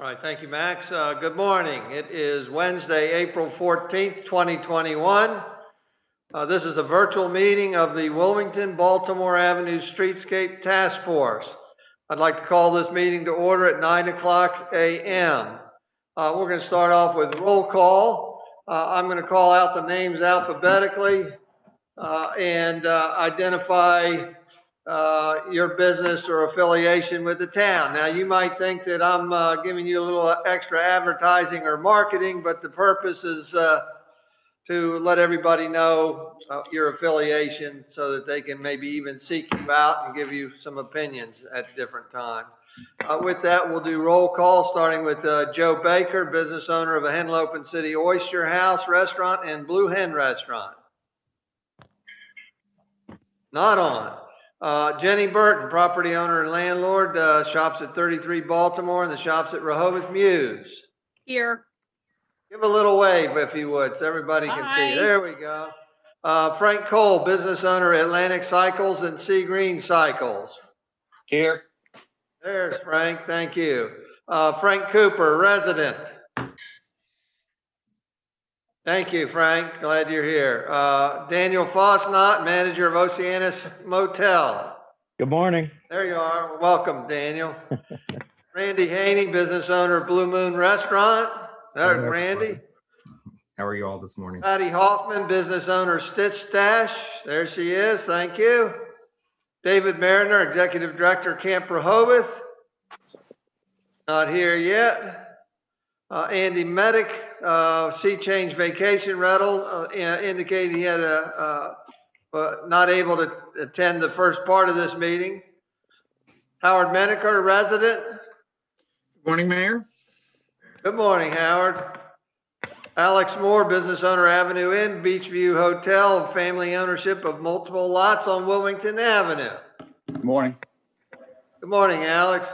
All right, thank you, Max. Good morning. It is Wednesday, April 14th, 2021. This is a virtual meeting of the Wilmington-Baltimore Avenue Streetscape Task Force. I'd like to call this meeting to order at 9 o'clock a.m. We're going to start off with roll call. I'm going to call out the names alphabetically and identify your business or affiliation with the town. Now, you might think that I'm giving you a little extra advertising or marketing, but the purpose is to let everybody know your affiliation so that they can maybe even seek you out and give you some opinions at different times. With that, we'll do roll call, starting with Joe Baker, business owner of a Henlopen City Oyster House Restaurant and Blue Hen Restaurant. Not on. Jenny Burton, property owner and landlord, shops at 33 Baltimore and the shops at Rehoboth Muse. Here. Give a little wave if you would so everybody can see. There we go. Frank Cole, business owner, Atlantic Cycles and Sea Green Cycles. Here. There's Frank, thank you. Frank Cooper, resident. Thank you, Frank. Glad you're here. Daniel Fosnot, manager of Oceanus Motel. Good morning. There you are. Welcome, Daniel. Randy Haney, business owner of Blue Moon Restaurant. There's Randy. How are you all this morning? Patty Hoffman, business owner Stitch Stash. There she is. Thank you. David Mariner, executive director, Camp Rehoboth. Not here yet. Andy Medic, Sea Change Vacation Rental, indicated he had not able to attend the first part of this meeting. Howard Menaker, resident. Good morning, Mayor. Good morning, Howard. Alex Moore, business owner, Avenue Inn, Beachview Hotel, family ownership of multiple lots on Wilmington Avenue. Good morning. Good morning, Alex.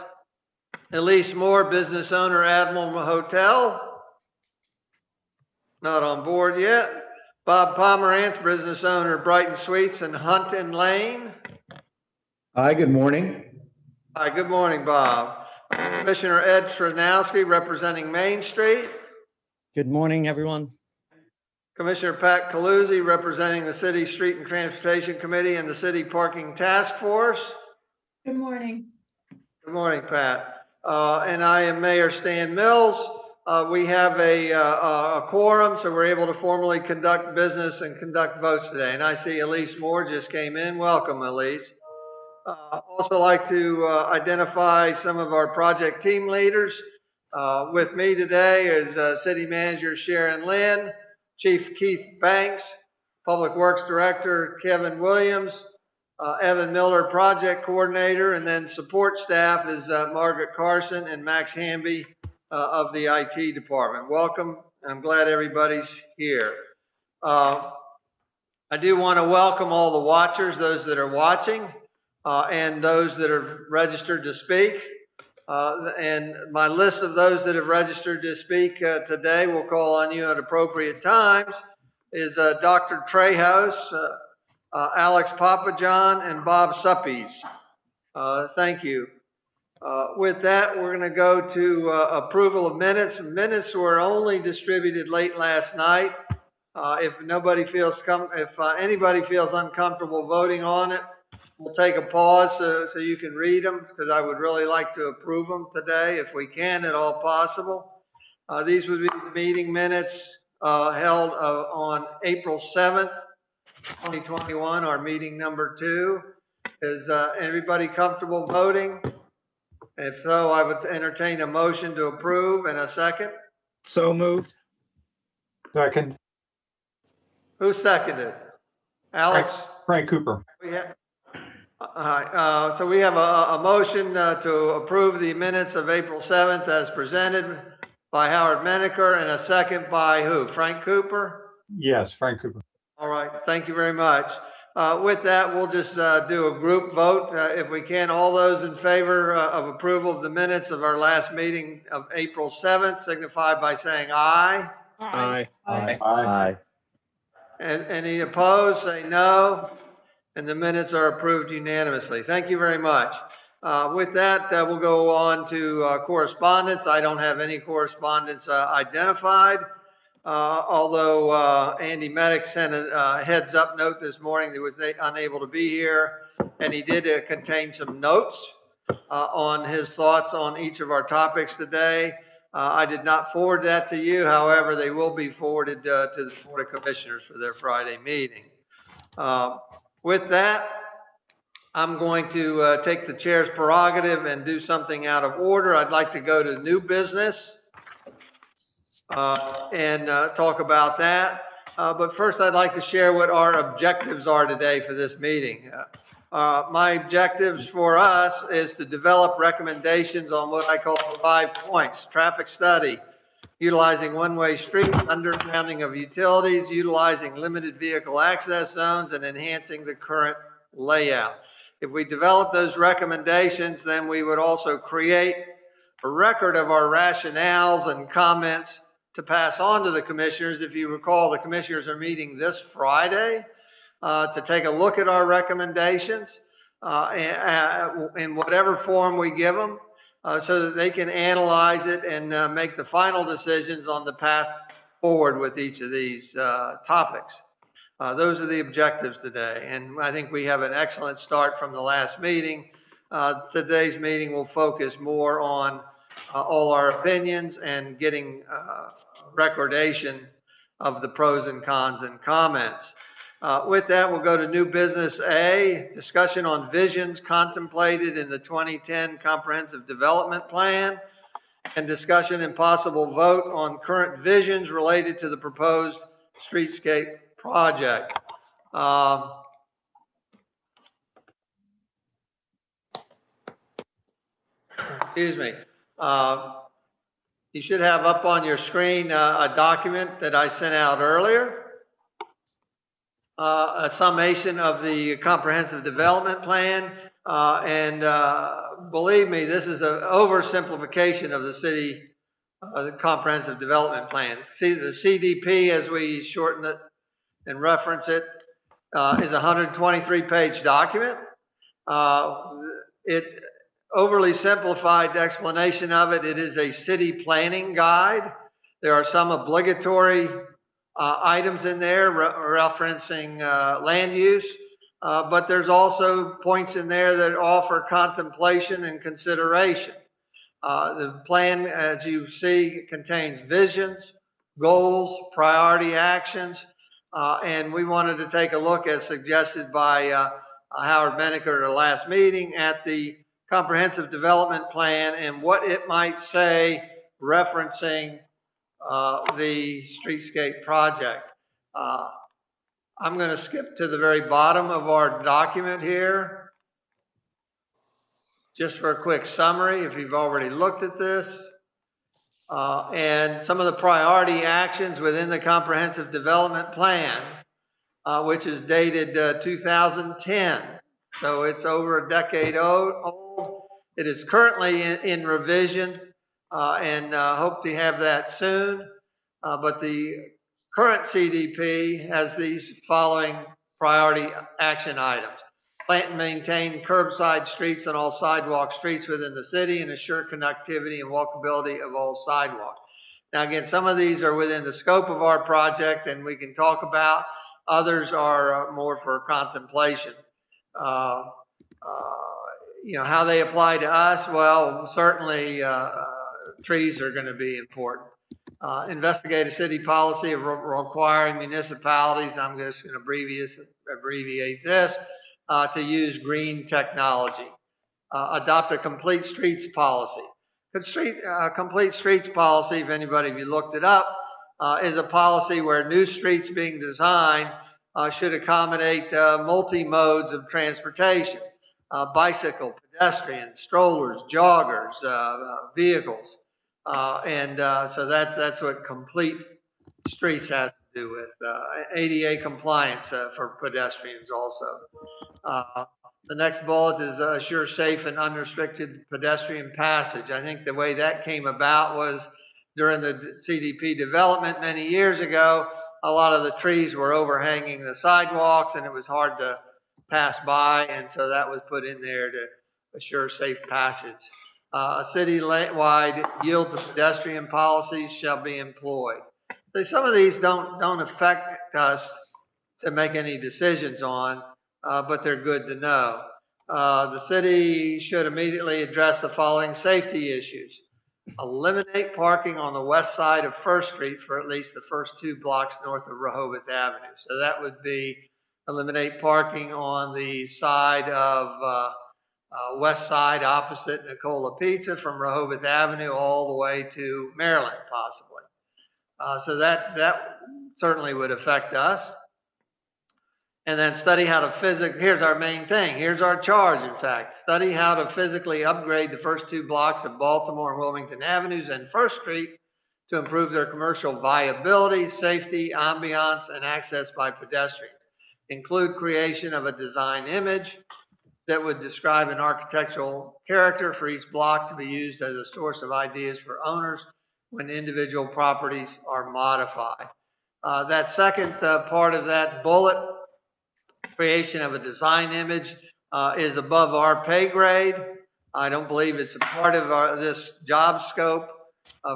Elise Moore, business owner, Admiral Hotel. Not on board yet. Bob Pomerantz, business owner, Brighton Suites and Hunton Lane. Hi, good morning. Hi, good morning, Bob. Commissioner Ed Stranowski, representing Main Street. Good morning, everyone. Commissioner Pat Caluzzi, representing the City Street and Transportation Committee and the City Parking Task Force. Good morning. Good morning, Pat. And I am Mayor Stan Mills. We have a quorum, so we're able to formally conduct business and conduct votes today. And I see Elise Moore just came in. Welcome, Elise. Also like to identify some of our project team leaders. With me today is City Manager Sharon Lynn, Chief Keith Banks, Public Works Director Kevin Williams, Evan Miller, Project Coordinator, and then support staff is Margaret Carson and Max Hamby of the IT Department. Welcome. I'm glad everybody's here. I do want to welcome all the watchers, those that are watching, and those that are registered to speak. And my list of those that have registered to speak today, we'll call on you at appropriate times, is Dr. Trejos, Alex Papajohn, and Bob Suppies. Thank you. With that, we're going to go to approval of minutes. Minutes were only distributed late last night. If anybody feels uncomfortable voting on it, we'll take a pause so you can read them, because I would really like to approve them today, if we can at all possible. These would be the meeting minutes held on April 7th, 2021, our meeting number 2. Is everybody comfortable voting? If so, I would entertain a motion to approve and a second. So moved. Second. Who seconded? Alex? Frank Cooper. So we have a motion to approve the minutes of April 7th as presented by Howard Menaker, and a second by who? Frank Cooper? Yes, Frank Cooper. All right, thank you very much. With that, we'll just do a group vote, if we can. All those in favor of approval of the minutes of our last meeting of April 7th, signify by saying aye. Aye. Aye. Aye. And any opposed, say no. And the minutes are approved unanimously. Thank you very much. With that, we'll go on to correspondence. I don't have any correspondence identified, although Andy Medic sent a heads-up note this morning that he was unable to be here, and he did contain some notes on his thoughts on each of our topics today. I did not forward that to you. However, they will be forwarded to the Board of Commissioners for their Friday meeting. With that, I'm going to take the chair's prerogative and do something out of order. I'd like to go to new business and talk about that. But first, I'd like to share what our objectives are today for this meeting. My objectives for us is to develop recommendations on what I call the 5 points: traffic study, utilizing one-way streets, undergrounding of utilities, utilizing limited vehicle access zones, and enhancing the current layout. If we develop those recommendations, then we would also create a record of our rationales and comments to pass on to the commissioners. If you recall, the commissioners are meeting this Friday to take a look at our recommendations in whatever form we give them, so that they can analyze it and make the final decisions on the path forward with each of these topics. Those are the objectives today, and I think we have an excellent start from the last meeting. Today's meeting will focus more on all our opinions and getting recordation of the pros and cons and comments. With that, we'll go to new business A, discussion on visions contemplated in the 2010 Comprehensive Development Plan, and discussion and possible vote on current visions related to the proposed streetscape project. Excuse me. You should have up on your screen a document that I sent out earlier. A summation of the comprehensive development plan, and believe me, this is an oversimplification of the city, the comprehensive development plan. See, the CDP, as we shorten it and reference it, is a 123-page document. It overly simplified explanation of it. It is a city planning guide. There are some obligatory items in there referencing land use, but there's also points in there that offer contemplation and consideration. The plan, as you see, contains visions, goals, priority actions, and we wanted to take a look, as suggested by Howard Menaker at the last meeting, at the comprehensive development plan and what it might say referencing the streetscape project. I'm going to skip to the very bottom of our document here, just for a quick summary if you've already looked at this, and some of the priority actions within the comprehensive development plan, which is dated 2010, so it's over a decade old. It is currently in revision, and hope to have that soon. But the current CDP has these following priority action items: plant and maintain curbside streets on all sidewalk streets within the city and assure connectivity and walkability of all sidewalks. Now, again, some of these are within the scope of our project and we can talk about. Others are more for contemplation. You know, how they apply to us, well, certainly trees are going to be important. Investigate a city policy of requiring municipalities, I'm just going to abbreviate this, to use green technology. Adopt a complete streets policy. Complete streets policy, if anybody of you looked it up, is a policy where new streets being designed should accommodate multi-modes of transportation. Bicycle, pedestrians, strollers, joggers, vehicles. So that's what complete streets has to do with. ADA compliance for pedestrians also. The next bullet is assure safe and unrestricted pedestrian passage. I think the way that came about was during the CDP development many years ago. A lot of the trees were overhanging the sidewalks and it was hard to pass by, and so that was put in there to assure safe passage. City-wide yield to pedestrian policies shall be employed. So some of these don't affect us to make any decisions on, but they're good to know. The city should immediately address the following safety issues. Eliminate parking on the west side of First Street for at least the first 2 blocks north of Rehoboth Avenue. So that would be eliminate parking on the side of west side opposite Nicola Pizza from Rehoboth Avenue all the way to Maryland, possibly. So that certainly would affect us. And then study how to here's our main thing. Here's our charge, in fact. Study how to physically upgrade the first 2 blocks of Baltimore and Wilmington Avenues and First Street to improve their commercial viability, safety, ambiance, and access by pedestrians. Include creation of a design image that would describe an architectural character for each block to be used as a source of ideas for owners when individual properties are modified. That second part of that bullet, creation of a design image, is above our pay grade. I don't believe it's a part of this job scope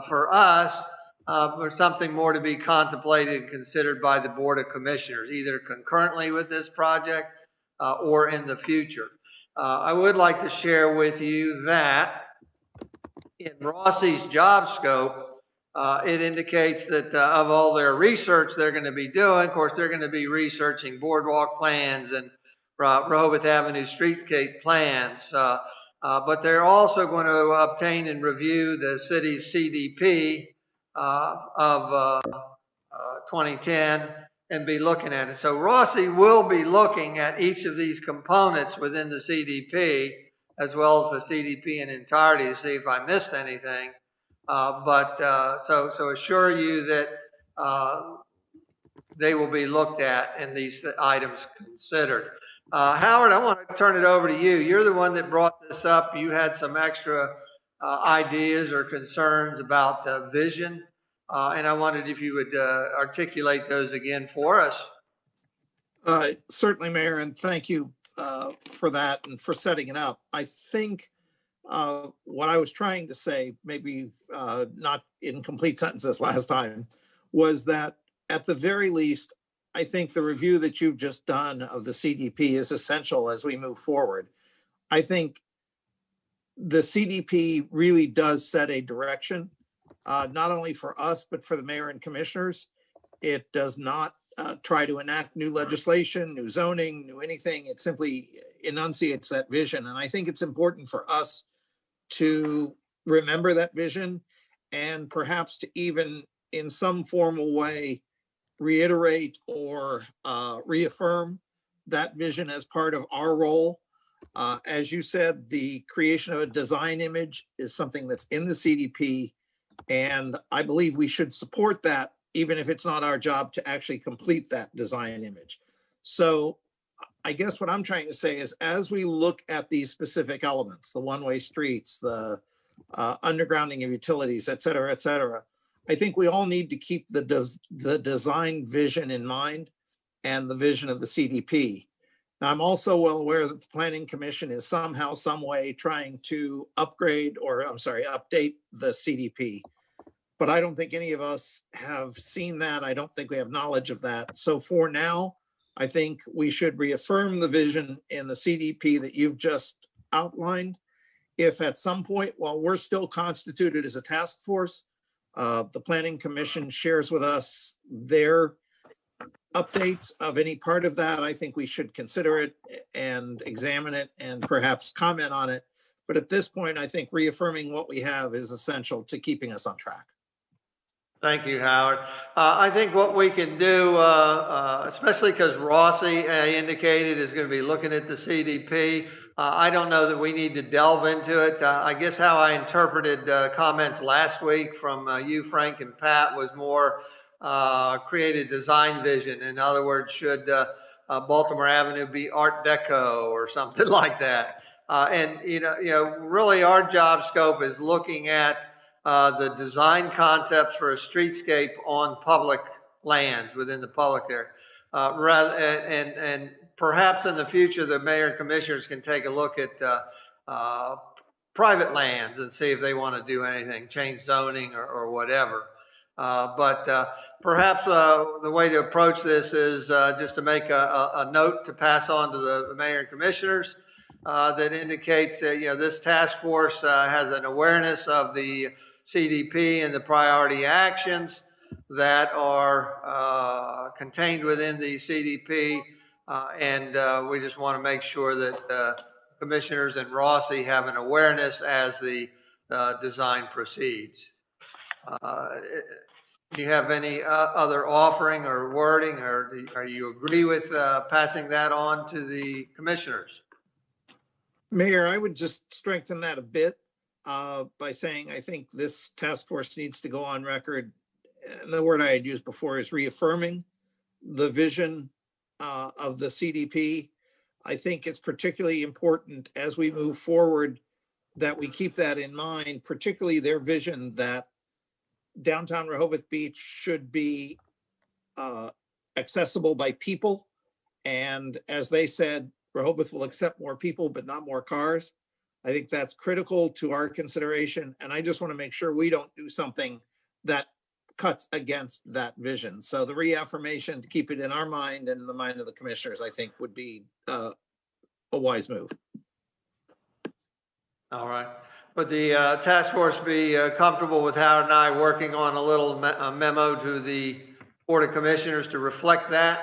for us, or something more to be contemplated and considered by the Board of Commissioners, either concurrently with this project or in the future. I would like to share with you that in Rossi's job scope, it indicates that of all their research they're going to be doing, of course, they're going to be researching boardwalk plans and Rehoboth Avenue Streetscape plans, but they're also going to obtain and review the city's CDP of 2010 and be looking at it. So Rossi will be looking at each of these components within the CDP, as well as the CDP in entirety to see if I missed anything. So assure you that they will be looked at and these items considered. Howard, I want to turn it over to you. You're the one that brought this up. You had some extra ideas or concerns about vision, and I wondered if you would articulate those again for us. Certainly, Mayor, and thank you for that and for setting it up. I think what I was trying to say, maybe not in complete sentences last time, was that at the very least, I think the review that you've just done of the CDP is essential as we move forward. I think the CDP really does set a direction, not only for us, but for the mayor and commissioners. It does not try to enact new legislation, new zoning, new anything. It simply enunciates that vision. And I think it's important for us to remember that vision and perhaps to even in some formal way reiterate or reaffirm that vision as part of our role. As you said, the creation of a design image is something that's in the CDP, and I believe we should support that even if it's not our job to actually complete that design image. So I guess what I'm trying to say is, as we look at these specific elements, the one-way streets, the undergrounding of utilities, et cetera, I think we all need to keep the design vision in mind and the vision of the CDP. Now, I'm also well aware that the Planning Commission is somehow, some way trying to update the CDP. But I don't think any of us have seen that. I don't think we have knowledge of that. So for now, I think we should reaffirm the vision in the CDP that you've just outlined. If at some point, while we're still constituted as a task force, the Planning Commission shares with us their updates of any part of that, I think we should consider it and examine it and perhaps comment on it. But at this point, I think reaffirming what we have is essential to keeping us on track. Thank you, Howard. I think what we can do, especially because Rossi indicated is going to be looking at the CDP, I don't know that we need to delve into it. I guess how I interpreted comments last week from you, Frank, and Pat was more create a design vision. In other words, should Baltimore Avenue be Art Deco or something like that? And really our job scope is looking at the design concepts for a streetscape on public lands within the public area. And perhaps in the future, the mayor and commissioners can take a look at private lands and see if they want to do anything, change zoning or whatever. But perhaps the way to approach this is just to make a note to pass on to the mayor and commissioners that indicates that, you know, this task force has an awareness of the CDP and the priority actions that are contained within the CDP. And we just want to make sure that commissioners and Rossi have an awareness as the design proceeds. Do you have any other offering or wording, or you agree with passing that on to the commissioners? Mayor, I would just strengthen that a bit by saying I think this task force needs to go on record. And the word I had used before is reaffirming the vision of the CDP. I think it's particularly important as we move forward that we keep that in mind, particularly their vision that downtown Rehoboth Beach should be accessible by people. And as they said, Rehoboth will accept more people, but not more cars. I think that's critical to our consideration. And I just want to make sure we don't do something that cuts against that vision. So the reaffirmation to keep it in our mind and in the mind of the commissioners, I think would be a wise move. All right. Would the task force be comfortable with Howard and I working on a little memo to the Board of Commissioners to reflect that?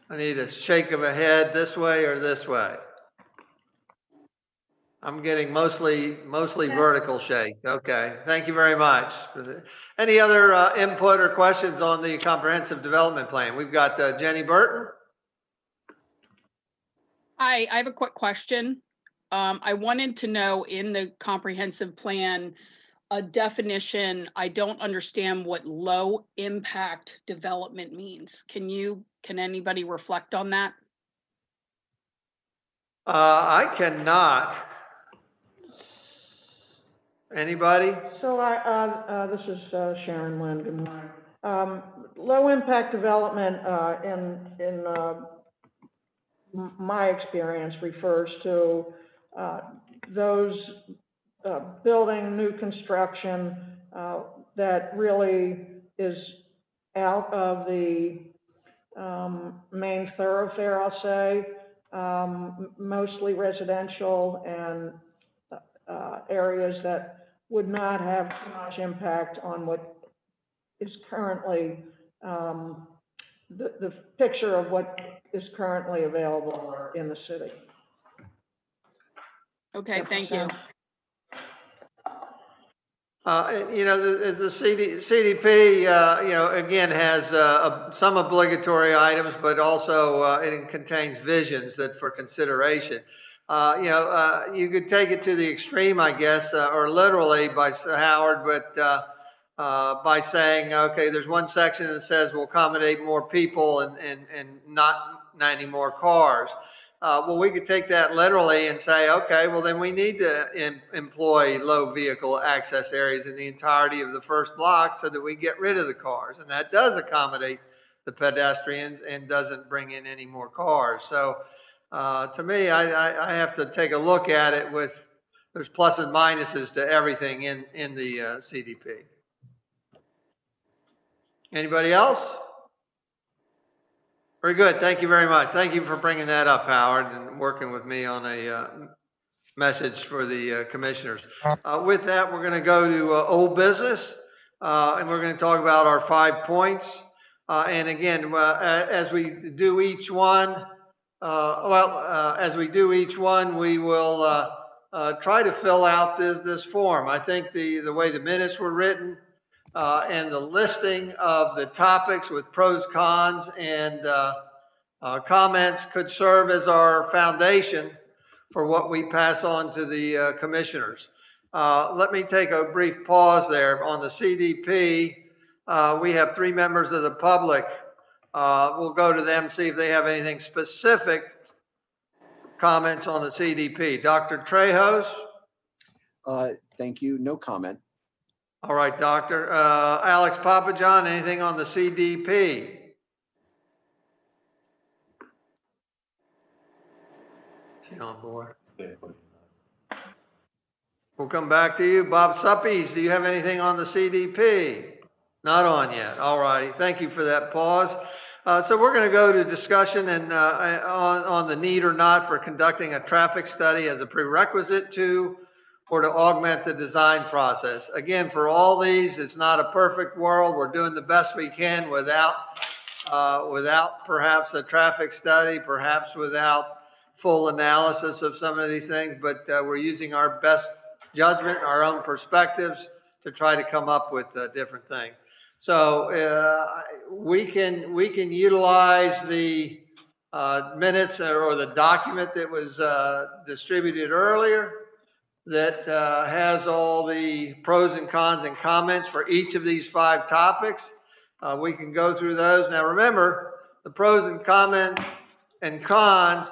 I need a shake of a head this way or this way. I'm getting mostly vertical shake. Okay, thank you very much. Any other input or questions on the comprehensive development plan? We've got Jenny Burton. Hi, I have a quick question. I wanted to know in the comprehensive plan, a definition. I don't understand what low impact development means. Can anybody reflect on that? I cannot. Anybody? So this is Sharon Lynn. Good morning. Low impact development in my experience refers to those building new construction that really is out of the main thoroughfare, I'll say, mostly residential and areas that would not have too much impact on what is currently the picture of what is currently available in the city. Okay, thank you. You know, the CDP, you know, again, has some obligatory items, but also it contains visions that for consideration. You know, you could take it to the extreme, I guess, or literally by Howard, but by saying, okay, there's one section that says we'll accommodate more people and not 90 more cars. Well, we could take that literally and say, okay, well, then we need to employ low vehicle access areas in the entirety of the first block so that we get rid of the cars. And that does accommodate the pedestrians and doesn't bring in any more cars. So to me, I have to take a look at it with, there's plus and minuses to everything in the CDP. Anybody else? Very good. Thank you very much. Thank you for bringing that up, Howard, and working with me on a message for the commissioners. With that, we're going to go to old business, and we're going to talk about our 5 points. And again, as we do each one, we will try to fill out this form. I think the way the minutes were written and the listing of the topics with pros, cons, and comments could serve as our foundation for what we pass on to the commissioners. Let me take a brief pause there. On the CDP, we have 3 members of the public. We'll go to them, see if they have anything specific comments on the CDP. Dr. Trejos? Thank you. No comment. All right, Doctor. Alex Papajohn, anything on the CDP? on board. We'll come back to you. Bob Suppies, do you have anything on the CDP? Not on yet. All righty. Thank you for that pause. So we're going to go to discussion and on the need or not for conducting a traffic study as a prerequisite to or to augment the design process. Again, for all these, it's not a perfect world. We're doing the best we can without perhaps a traffic study, perhaps without full analysis of some of these things, but we're using our best judgment, our own perspectives to try to come up with different things. So we can utilize the minutes or the document that was distributed earlier that has all the pros and cons and comments for each of these 5 topics. We can go through those. Now remember, the pros and comments and cons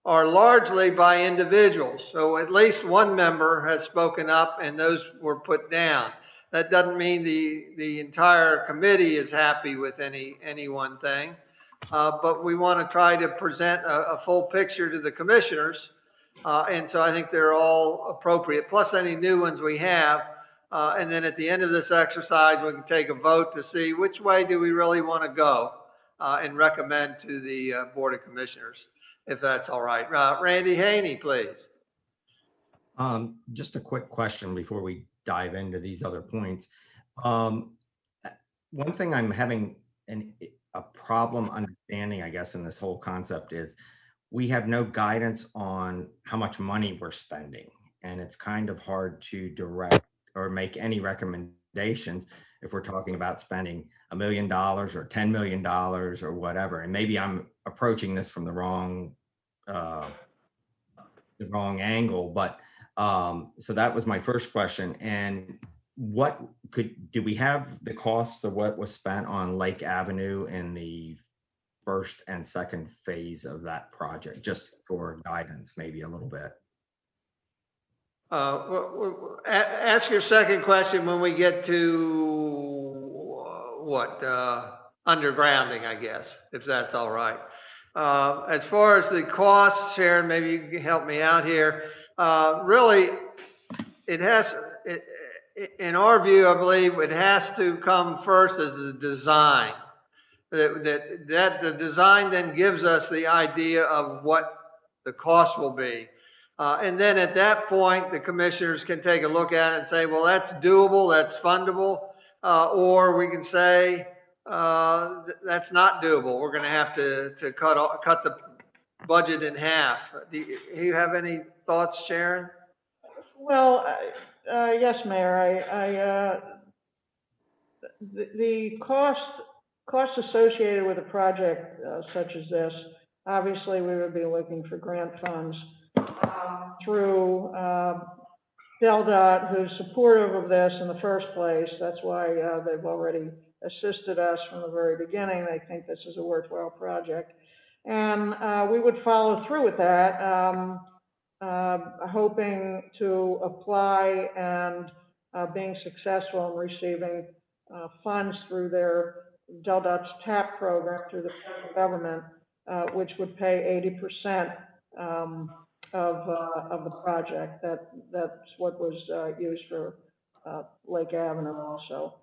are largely by individuals. So at least one member has spoken up and those were put down. That doesn't mean the entire committee is happy with any one thing. But we want to try to present a full picture to the commissioners. And so I think they're all appropriate, plus any new ones we have. And then at the end of this exercise, we can take a vote to see which way do we really want to go and recommend to the Board of Commissioners, if that's all right. Randy Haney, please. Just a quick question before we dive into these other points. One thing I'm having a problem understanding, I guess, in this whole concept is we have no guidance on how much money we're spending. And it's kind of hard to direct or make any recommendations if we're talking about spending $1 million or $10 million or whatever. And maybe I'm approaching this from the wrong angle, but so that was my first question. And do we have the costs of what was spent on Lake Avenue in the first and second phase of that project, just for guidance, maybe a little bit? Ask your second question when we get to undergrounding, I guess, if that's all right. As far as the costs, Sharon, maybe you can help me out here. Really, in our view, I believe it has to come first as a design. That the design then gives us the idea of what the cost will be. And then at that point, the commissioners can take a look at it and say, well, that's doable, that's fundable, or we can say, that's not doable. We're going to have to cut the budget in half. Do you have any thoughts, Sharon? Well, yes, Mayor. The costs associated with a project such as this, obviously we would be looking for grant funds through DelDOT, who's supportive of this in the first place. That's why they've already assisted us from the very beginning. They think this is a worthwhile project. And we would follow through with that, hoping to apply and being successful in receiving funds through their DelDOT's TAP program through the federal government, which would pay 80% of the project. That's what was used for Lake Avenue also.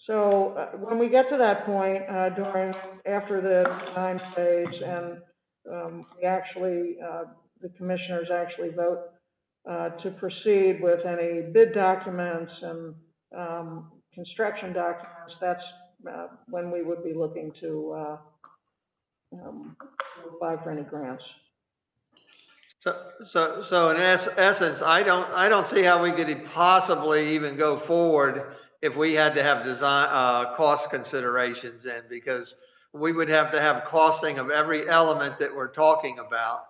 So when we get to that point, after the design phase, and we actually, the commissioners actually vote to proceed with any bid documents and construction documents, that's when we would be looking to apply for any grants. So in essence, I don't see how we could possibly even go forward if we had to have design cost considerations in, because we would have to have costing of every element that we're talking about.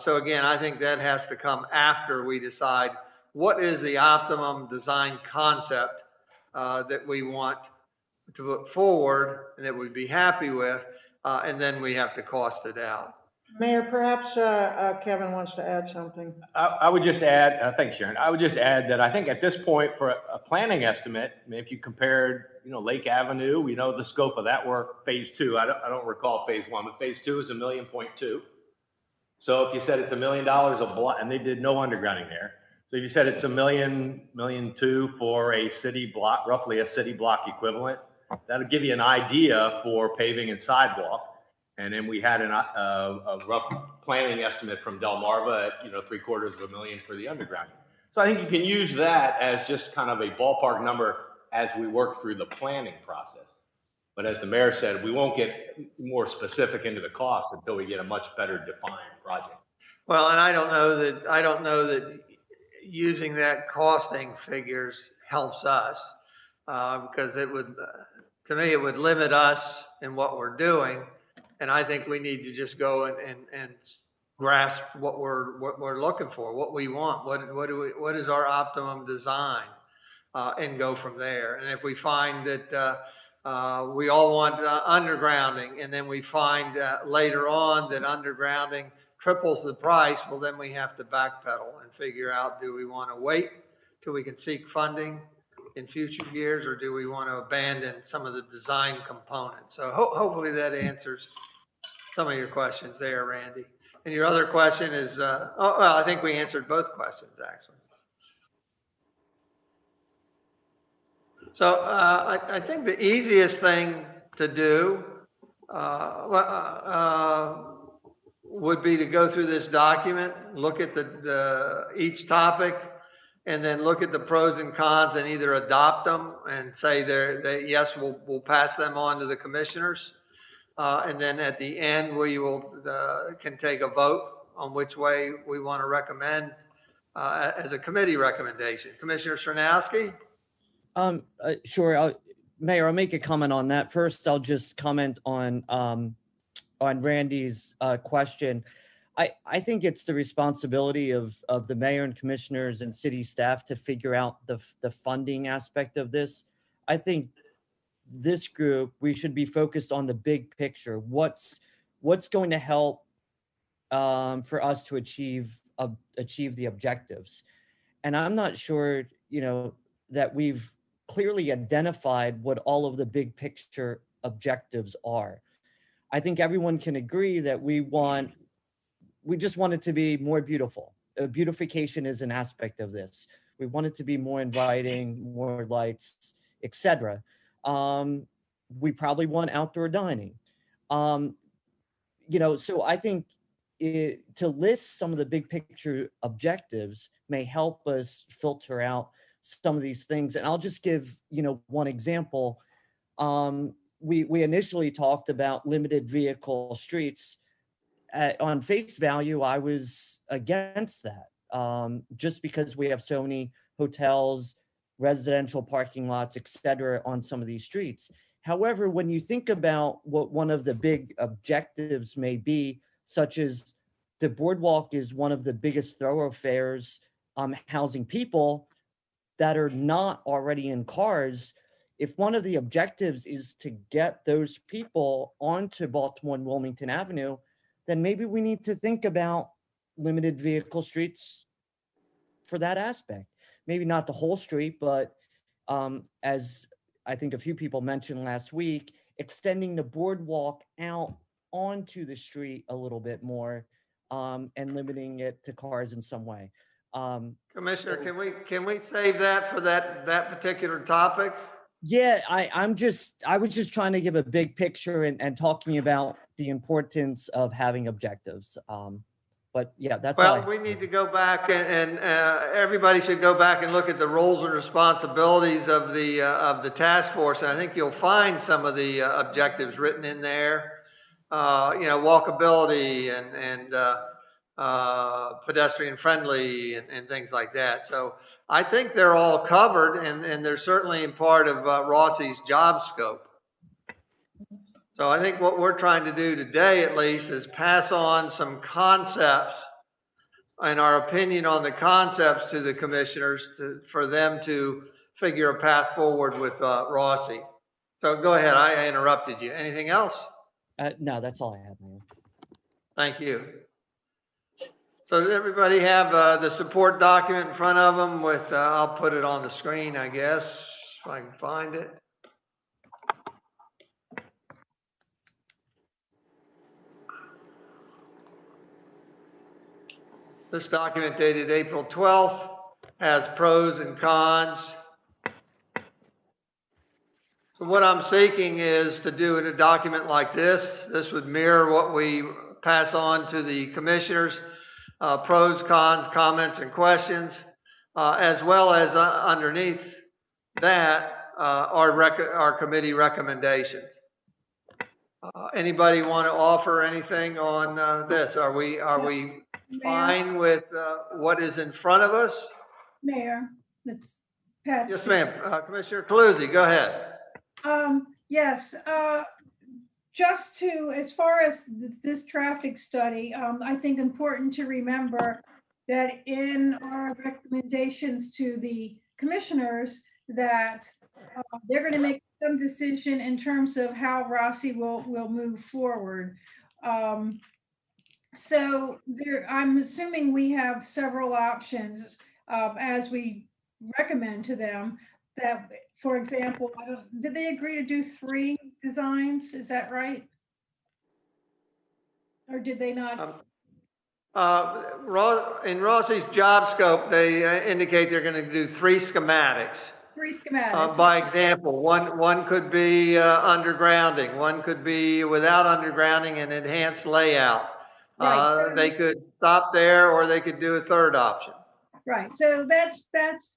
So again, I think that has to come after we decide what is the optimum design concept that we want to put forward and that we'd be happy with, and then we have to cost it out. Mayor, perhaps Kevin wants to add something. I would just add, thanks, Sharon. I would just add that I think at this point for a planning estimate, I mean, if you compared, Lake Avenue, we know the scope of that work, phase 2. I don't recall phase 1, but phase 2 is $1.2 million. So if you said it's $1 million a block, and they did no undergrounding there. So if you said it's $1 million, $1.2 million for a city block, roughly a city block equivalent, that'll give you an idea for paving and sidewalk. And then we had a rough planning estimate from Delmarva at, $750,000 for the undergrounding. So I think you can use that as just kind of a ballpark number as we work through the planning process. But as the mayor said, we won't get more specific into the cost until we get a much better defined project. Well, and I don't know that using that costing figures helps us, because it would, to me, it would limit us in what we're doing. And I think we need to just go and grasp what we're looking for, what we want, what is our optimum design, and go from there. And if we find that we all want undergrounding, and then we find later on that undergrounding triples the price, well, then we have to backpedal and figure out, do we want to wait till we can seek funding in future years, or do we want to abandon some of the design components? So hopefully that answers some of your questions there, Randy. And your other question is, I think we answered both questions, actually. So I think the easiest thing to do would be to go through this document, look at each topic, and then look at the pros and cons and either adopt them and say yes, we'll pass them on to the commissioners. And then at the end, we can take a vote on which way we want to recommend as a committee recommendation. Commissioner Srnowski? Sure. Mayor, I'll make a comment on that. First, I'll just comment on Randy's question. I think it's the responsibility of the mayor and commissioners and city staff to figure out the funding aspect of this. I think this group, we should be focused on the big picture. What's going to help for us to achieve the objectives? And I'm not sure, that we've clearly identified what all of the big picture objectives are. I think everyone can agree that we just want it to be more beautiful. Beautification is an aspect of this. We want it to be more inviting, more lights, etc. We probably want outdoor dining. So I think to list some of the big picture objectives may help us filter out some of these things. And I'll just give, one example. We initially talked about limited vehicle streets. On face value, I was against that, just because we have so many hotels, residential parking lots, et cetera, on some of these streets. However, when you think about what one of the big objectives may be, such as the boardwalk is one of the biggest thoroughfares housing people that are not already in cars. If one of the objectives is to get those people onto Baltimore and Wilmington Avenue, then maybe we need to think about limited vehicle streets for that aspect. Maybe not the whole street, but as I think a few people mentioned last week, extending the boardwalk out onto the street a little bit more, and limiting it to cars in some way. Commissioner, can we save that for that particular topic? Yeah, I was just trying to give a big picture and talking about the importance of having objectives. But yeah, that's all. Well, we need to go back and everybody should go back and look at the roles and responsibilities of the task force. And I think you'll find some of the objectives written in there. Walkability and pedestrian friendly and things like that. So I think they're all covered, and they're certainly in part of Rossi's job scope. So I think what we're trying to do today, at least, is pass on some concepts and our opinion on the concepts to the commissioners for them to figure a path forward with Rossi. So go ahead. I interrupted you. Anything else? No, that's all I have, Mayor. Thank you. So does everybody have the support document in front of them with, I'll put it on the screen, I guess, if I can find it. This document dated April 12th has pros and cons. So what I'm seeking is to do in a document like this. This would mirror what we pass on to the commissioners, pros, cons, comments, and questions, as well as underneath that, our committee recommendations. Anybody want to offer anything on this? Are we fine with what is in front of us? Mayor, it's Pat. Yes, ma'am. Commissioner Calusi, go ahead. Yes, just to, as far as this traffic study, I think important to remember that in our recommendations to the commissioners that they're going to make some decision in terms of how Rossi will move forward. So there, I'm assuming we have several options as we recommend to them that, for example, did they agree to do 3 designs? Is that right? Or did they not? In Rossi's job scope, they indicate they're going to do 3 schematics. 3 schematics. By example, one could be undergrounding, one could be without undergrounding and enhanced layout. Right. They could stop there, or they could do a 3rd option. Right. So that's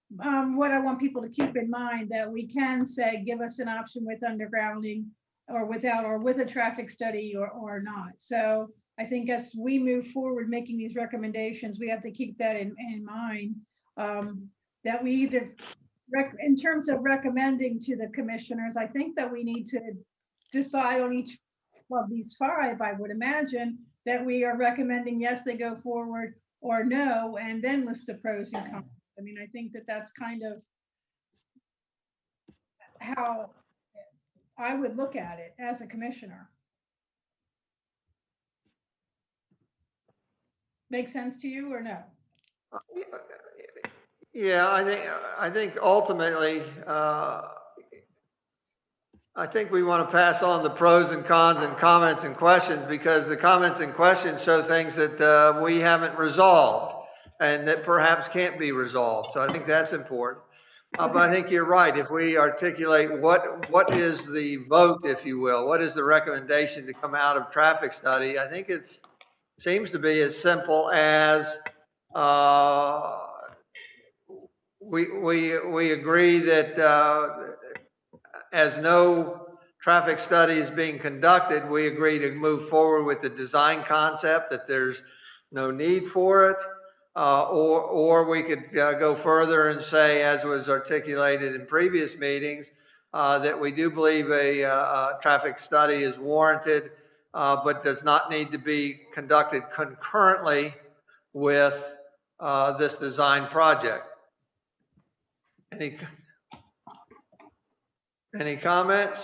what I want people to keep in mind, that we can say, give us an option with undergrounding or without, or with a traffic study or not. So I think as we move forward making these recommendations, we have to keep that in mind, that we either, in terms of recommending to the commissioners, I think that we need to decide on each of these 5, I would imagine, that we are recommending, yes, they go forward, or no, and then list the pros and cons. I mean, I think that that's kind of how I would look at it as a commissioner. Make sense to you or no? Yeah, I think ultimately, I think we want to pass on the pros and cons and comments and questions, because the comments and questions show things that we haven't resolved and that perhaps can't be resolved. So I think that's important. But I think you're right. If we articulate what is the vote, if you will, what is the recommendation to come out of traffic study, I think it seems to be as simple as we agree that as no traffic study is being conducted, we agree to move forward with the design concept, that there's no need for it, or we could go further and say, as was articulated in previous meetings, that we do believe a traffic study is warranted, but does not need to be conducted concurrently with this design project. Any comments?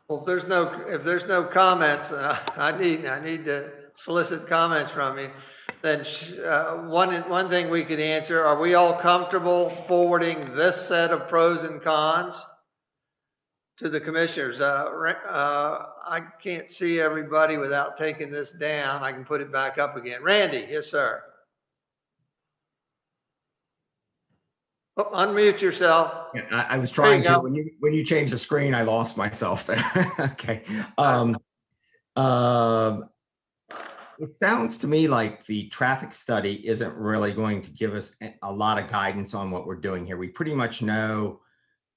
Well, if there's no comments, I need to solicit comments from you. Then one thing we could answer: are we all comfortable forwarding this set of pros and cons to the commissioners? I can't see everybody without taking this down. I can put it back up again. Randy, yes, sir. Oh, unmute yourself. Yeah, I was trying to. When you changed the screen, I lost myself there. Okay. It sounds to me like the traffic study isn't really going to give us a lot of guidance on what we're doing here. We pretty much know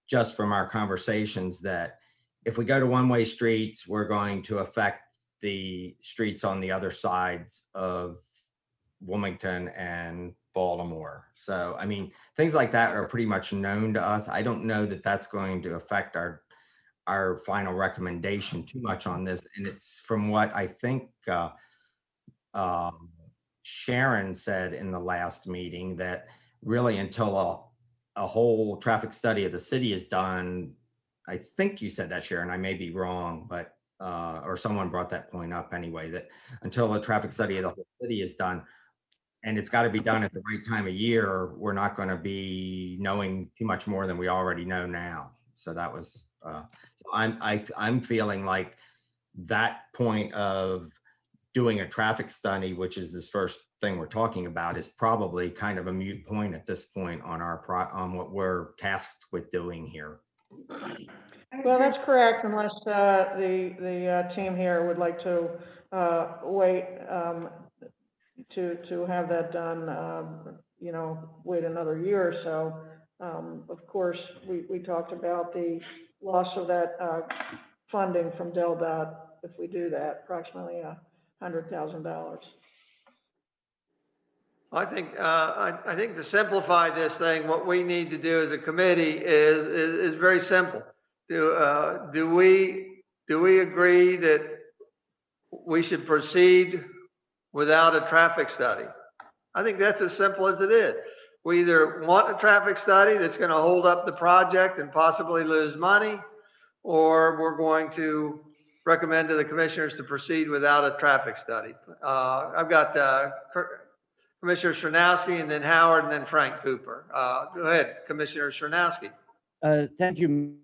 just from our conversations that if we go to one-way streets, we're going to affect the streets on the other sides of Wilmington and Baltimore. So, I mean, things like that are pretty much known to us. I don't know that that's going to affect our final recommendation too much on this. And it's from what I think Sharon said in the last meeting, that really until a whole traffic study of the city is done, I think you said that, Sharon, I may be wrong, but or someone brought that point up anyway, that until a traffic study of the whole city is done, and it's got to be done at the right time of year, we're not going to be knowing too much more than we already know now. So that was So I'm feeling like that point of doing a traffic study, which is this first thing we're talking about, is probably kind of a moot point at this point on on what we're tasked with doing here. Well, that's correct, unless the team here would like to wait to have that done, you know, wait another year or so. Of course, we talked about the loss of that funding from DelDOT if we do that, approximately $100,000. I think to simplify this thing, what we need to do as a committee is very simple. Do we agree that we should proceed without a traffic study? I think that's as simple as it is. We either want a traffic study that's going to hold up the project and possibly lose money, or we're going to recommend to the commissioners to proceed without a traffic study. I've got Commissioner Chernowski, and then Howard, and then Frank Cooper. Go ahead, Commissioner Chernowski. Thank you.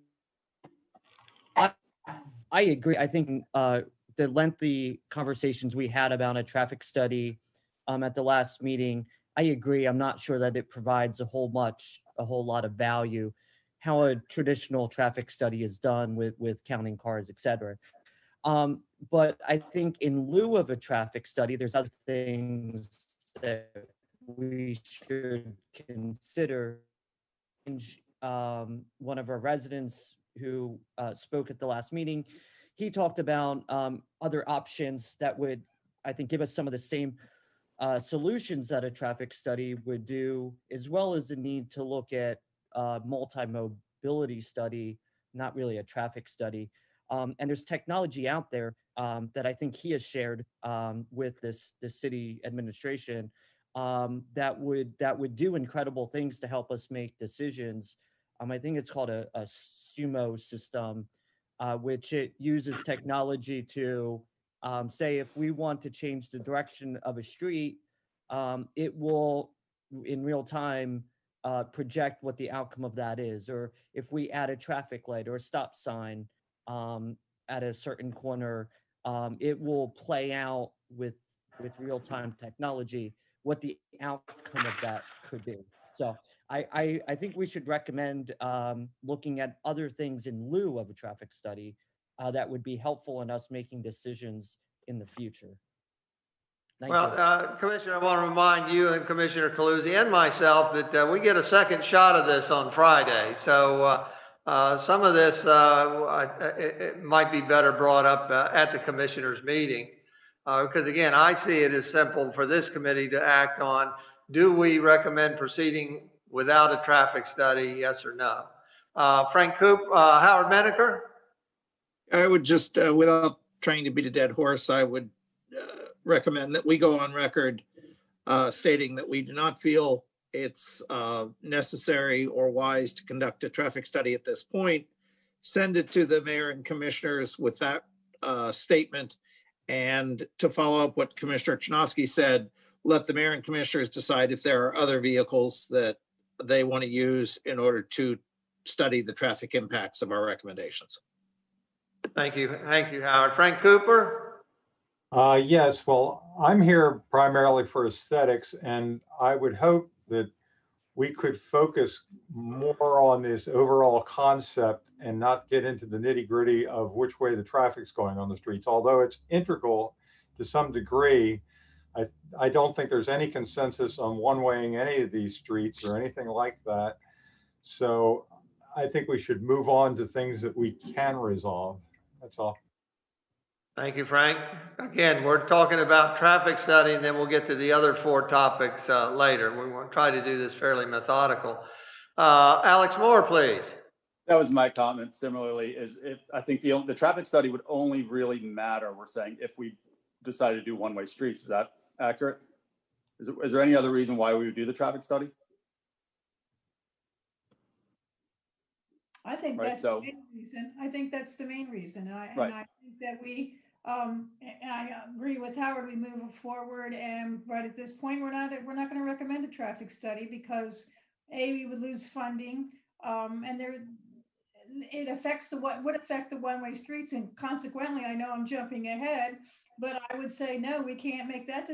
I agree. I think the lengthy conversations we had about a traffic study at the last meeting, I agree. I'm not sure that it provides a whole lot of value. How a traditional traffic study is done with counting cars, et cetera. But I think in lieu of a traffic study, there's other things that we should consider. One of our residents who spoke at the last meeting, he talked about other options that would, I think, give us some of the same solutions that a traffic study would do, as well as the need to look at multi-mobility study, not really a traffic study. And there's technology out there that I think he has shared with this city administration that would do incredible things to help us make decisions. I think it's called a sumo system, which it uses technology to say if we want to change the direction of a street, it will in real time project what the outcome of that is. Or if we add a traffic light or a stop sign at a certain corner, it will play out with real-time technology what the outcome of that could be. So I think we should recommend looking at other things in lieu of a traffic study that would be helpful in us making decisions in the future. Thank you. Commissioner, I want to remind you and Commissioner Calusi and myself that we get a second shot of this on Friday. So some of this it might be better brought up at the commissioners' meeting. Because again, I see it as simple for this committee to act on. Do we recommend proceeding without a traffic study, yes or no? Frank Coop, Howard Menaker? I would just, without trying to beat a dead horse, I would recommend that we go on record stating that we do not feel it's necessary or wise to conduct a traffic study at this point. Send it to the mayor and commissioners with that statement. And to follow up what Commissioner Chernowski said, let the mayor and commissioners decide if there are other vehicles that they want to use in order to study the traffic impacts of our recommendations. Thank you, Howard. Frank Cooper? Yes, well, I'm here primarily for aesthetics, and I would hope that we could focus more on this overall concept and not get into the nitty-gritty of which way the traffic's going on the streets. Although it's integral to some degree, I don't think there's any consensus on one-waying any of these streets or anything like that. So I think we should move on to things that we can resolve. That's all. Thank you, Frank. Again, we're talking about traffic study, and then we'll get to the other four topics later. We want to try to do this fairly methodical. Alex Moore, please. That was my comment. Similarly, I think the traffic study would only really matter, we're saying, if we decide to do one-way streets. Is that accurate? Is there any other reason why we would do the traffic study? I think that's the main reason. I think that's the main reason. And I think that we, I agree with Howard, we move forward, and right at this point, we're not going to recommend a traffic study because A, we would lose funding, and it affects would affect the one-way streets, and consequently, I know I'm jumping ahead, but I would say, no, we can't make that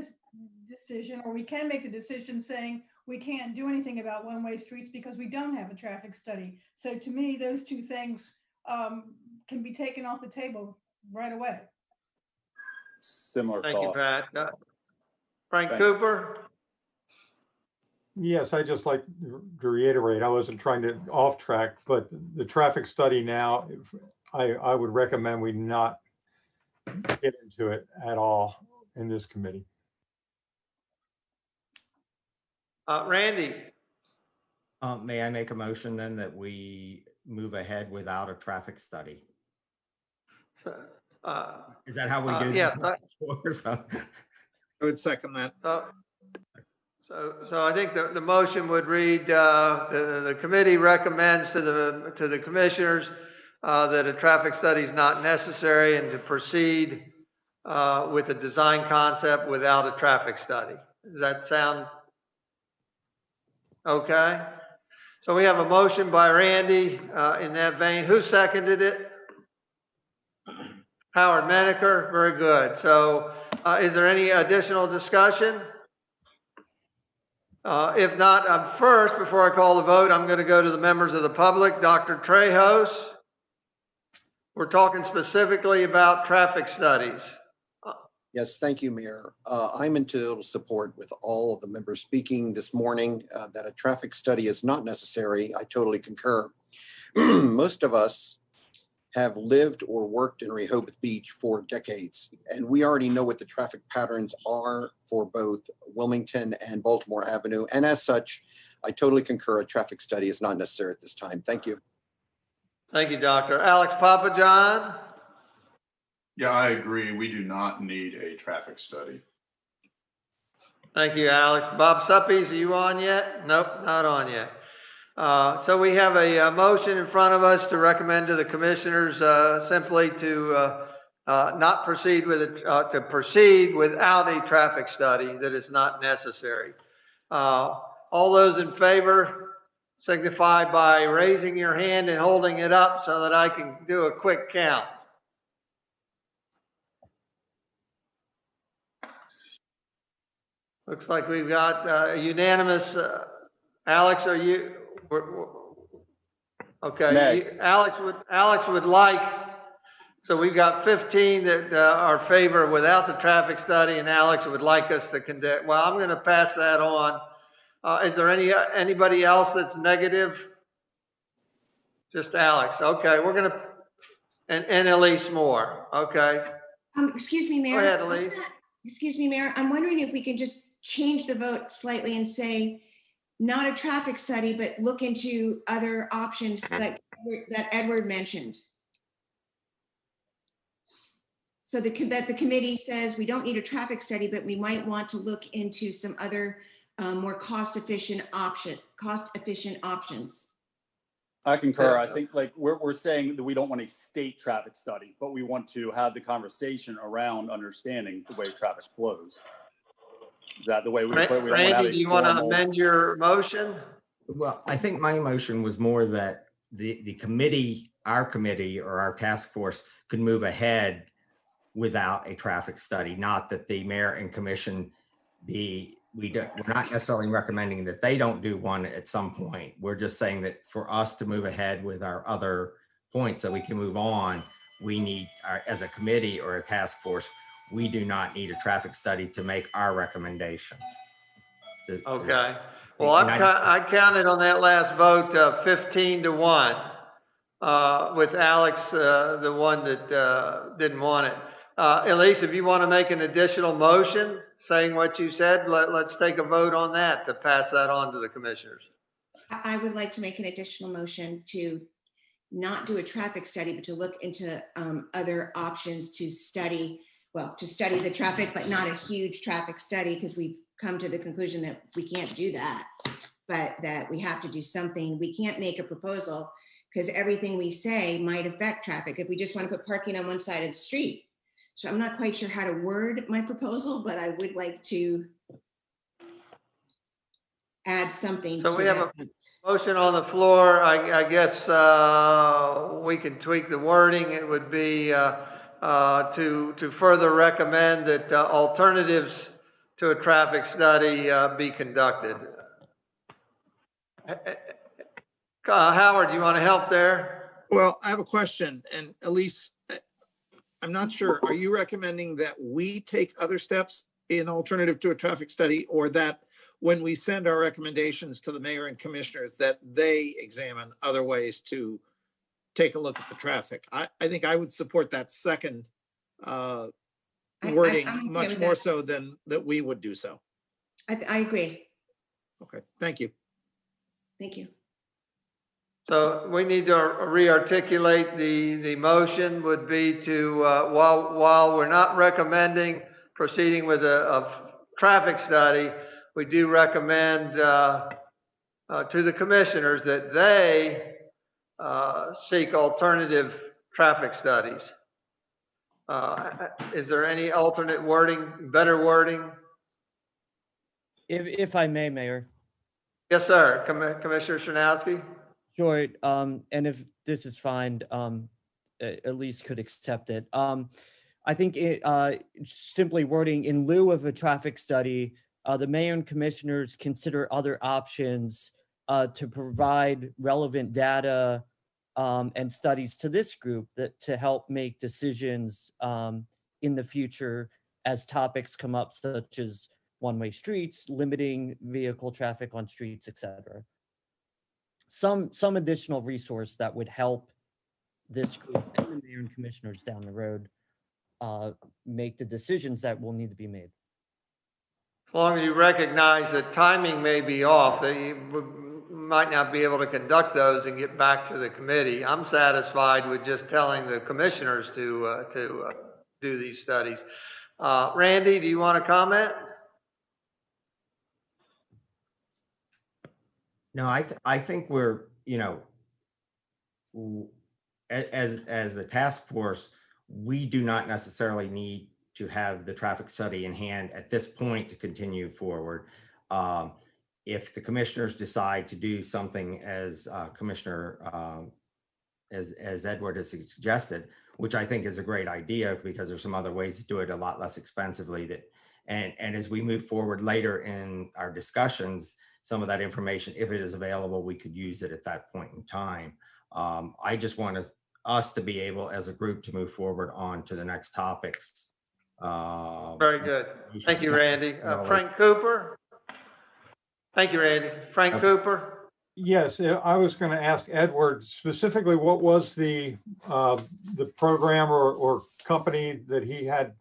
decision, or we can make the decision saying we can't do anything about one-way streets because we don't have a traffic study. So to me, those two things can be taken off the table right away. Similar Thank you, thoughts. Pat. Frank Thank you. Cooper? Yes, I just like to reiterate, I wasn't trying to off track, but the traffic study now, I would recommend we not get into it at all in this committee. Randy? May I make a motion then that we move ahead without a traffic study? Is that how we do Yeah. this? I would second that. So I think the motion would read, the committee recommends to the commissioners that a traffic study is not necessary and to proceed with the design concept without a traffic study. Does that sound okay? So we have a motion by Randy in that vein. Who seconded it? Howard Menaker. Very good. So is there any additional discussion? If not, first, before I call the vote, I'm going to go to the members of the public. Dr. Trejos, we're talking specifically about traffic studies. Yes, thank you, Mayor. I'm in total support with all of the members speaking this morning that a traffic study is not necessary. I totally concur. Most of us have lived or worked in Rehoboth Beach for decades, and we already know what the traffic patterns are for both Wilmington and Baltimore Avenue. And as such, I totally concur a traffic study is not necessary at this time. Thank you. Thank you, Doctor. Alex Papajohn? Yeah, I agree. We do not need a traffic study. Thank you, Alex. Bob Suppies, are you on yet? Nope, not on yet. So we have a motion in front of us to recommend to the commissioners simply to not proceed with it, to proceed without a traffic study that is not necessary. All those in favor signify by raising your hand and holding it up so that I can do a quick count. Looks like we've got a unanimous. Alex, are you? Okay. Alex would like. So we've got 15 that are favor without the traffic study, and Alex would like us to conduct. Well, I'm going to pass that on. Is there anybody else that's negative? Just Alex. Okay, we're going to, and Elise Moore. Okay. Excuse me, Mayor. Go ahead, Elise. Excuse me, Mayor. I'm wondering if we can just change the vote slightly and say not a traffic study, but look into other options that Edward mentioned. So that the committee says we don't need a traffic study, but we might want to look into some other more cost-efficient options. I concur. I think like we're saying that we don't want a state traffic study, but we want to have the conversation around understanding the way traffic flows. Is that the way we Randy, do you want to amend your motion? Well, I think my motion was more that the committee, our committee or our task force could move ahead without a traffic study, not that the mayor and commission we're not necessarily recommending that they don't do one at some point. We're just saying that for us to move ahead with our other points so we can move on, we need, as a committee or a task force, we do not need a traffic study to make our recommendations. Okay. Well, I counted on that last vote 15-1 with Alex, the one that didn't want it. Elise, if you want to make an additional motion saying what you said, let's take a vote on that to pass that on to the commissioners. I would like to make an additional motion to not do a traffic study, but to look into other options to study the traffic, but not a huge traffic study, because we've come to the conclusion that we can't do that, but that we have to do something. We can't make a proposal because everything we say might affect traffic if we just want to put parking on one side of the street. So I'm not quite sure how to word my proposal, but I would like to add something. So we have a Motion on the floor, I guess, we can tweak the wording. It would be, to further recommend that alternatives to a traffic study, be conducted. Howard, you want to help there? Well, I have a question, and Elise, I'm not sure. Are you recommending that we take other steps in alternative to a traffic study, or that when we send our recommendations to the mayor and commissioners, that they examine other ways to take a look at the traffic? I think I would support that second wording I'm okay much with more that. so than that we would do so. I agree. Okay, thank you. Thank you. So we need to re-articulate the motion would be to, while we're not recommending proceeding with a traffic study, we do recommend to the commissioners that they seek alternative traffic studies. Is there any alternate wording, better wording? If I may, Mayor. Yes, sir. Commissioner Shanowski? Sure, and if this is fine, at least could accept it. I think it simply wording in lieu of a traffic study, the mayor and commissioners consider other options to provide relevant data and studies to this group that to help make decisions in the future as topics come up, such as one-way streets, limiting vehicle traffic on streets, etc. Some additional resource that would help this group and the mayor and commissioners down the road make the decisions that will need to be made. As long as you recognize that timing may be off, that you might not be able to conduct those and get back to the committee. I'm satisfied with just telling the commissioners to do these studies. Randy, do you want to comment? No, I think we're, as a task force, we do not necessarily need to have the traffic study in hand at this point to continue forward. If the commissioners decide to do something as Commissioner, as Edward has suggested, which I think is a great idea because there's some other ways to do it a lot less expensively, and as we move forward later in our discussions, some of that information, if it is available, we could use it at that point in time. I just want us to be able as a group to move forward on to the next topics. Very good. Thank you, Randy. Frank Cooper? Thank you, Randy. Frank Cooper? Yes, I was going to ask Edward specifically, what was the program or company that he had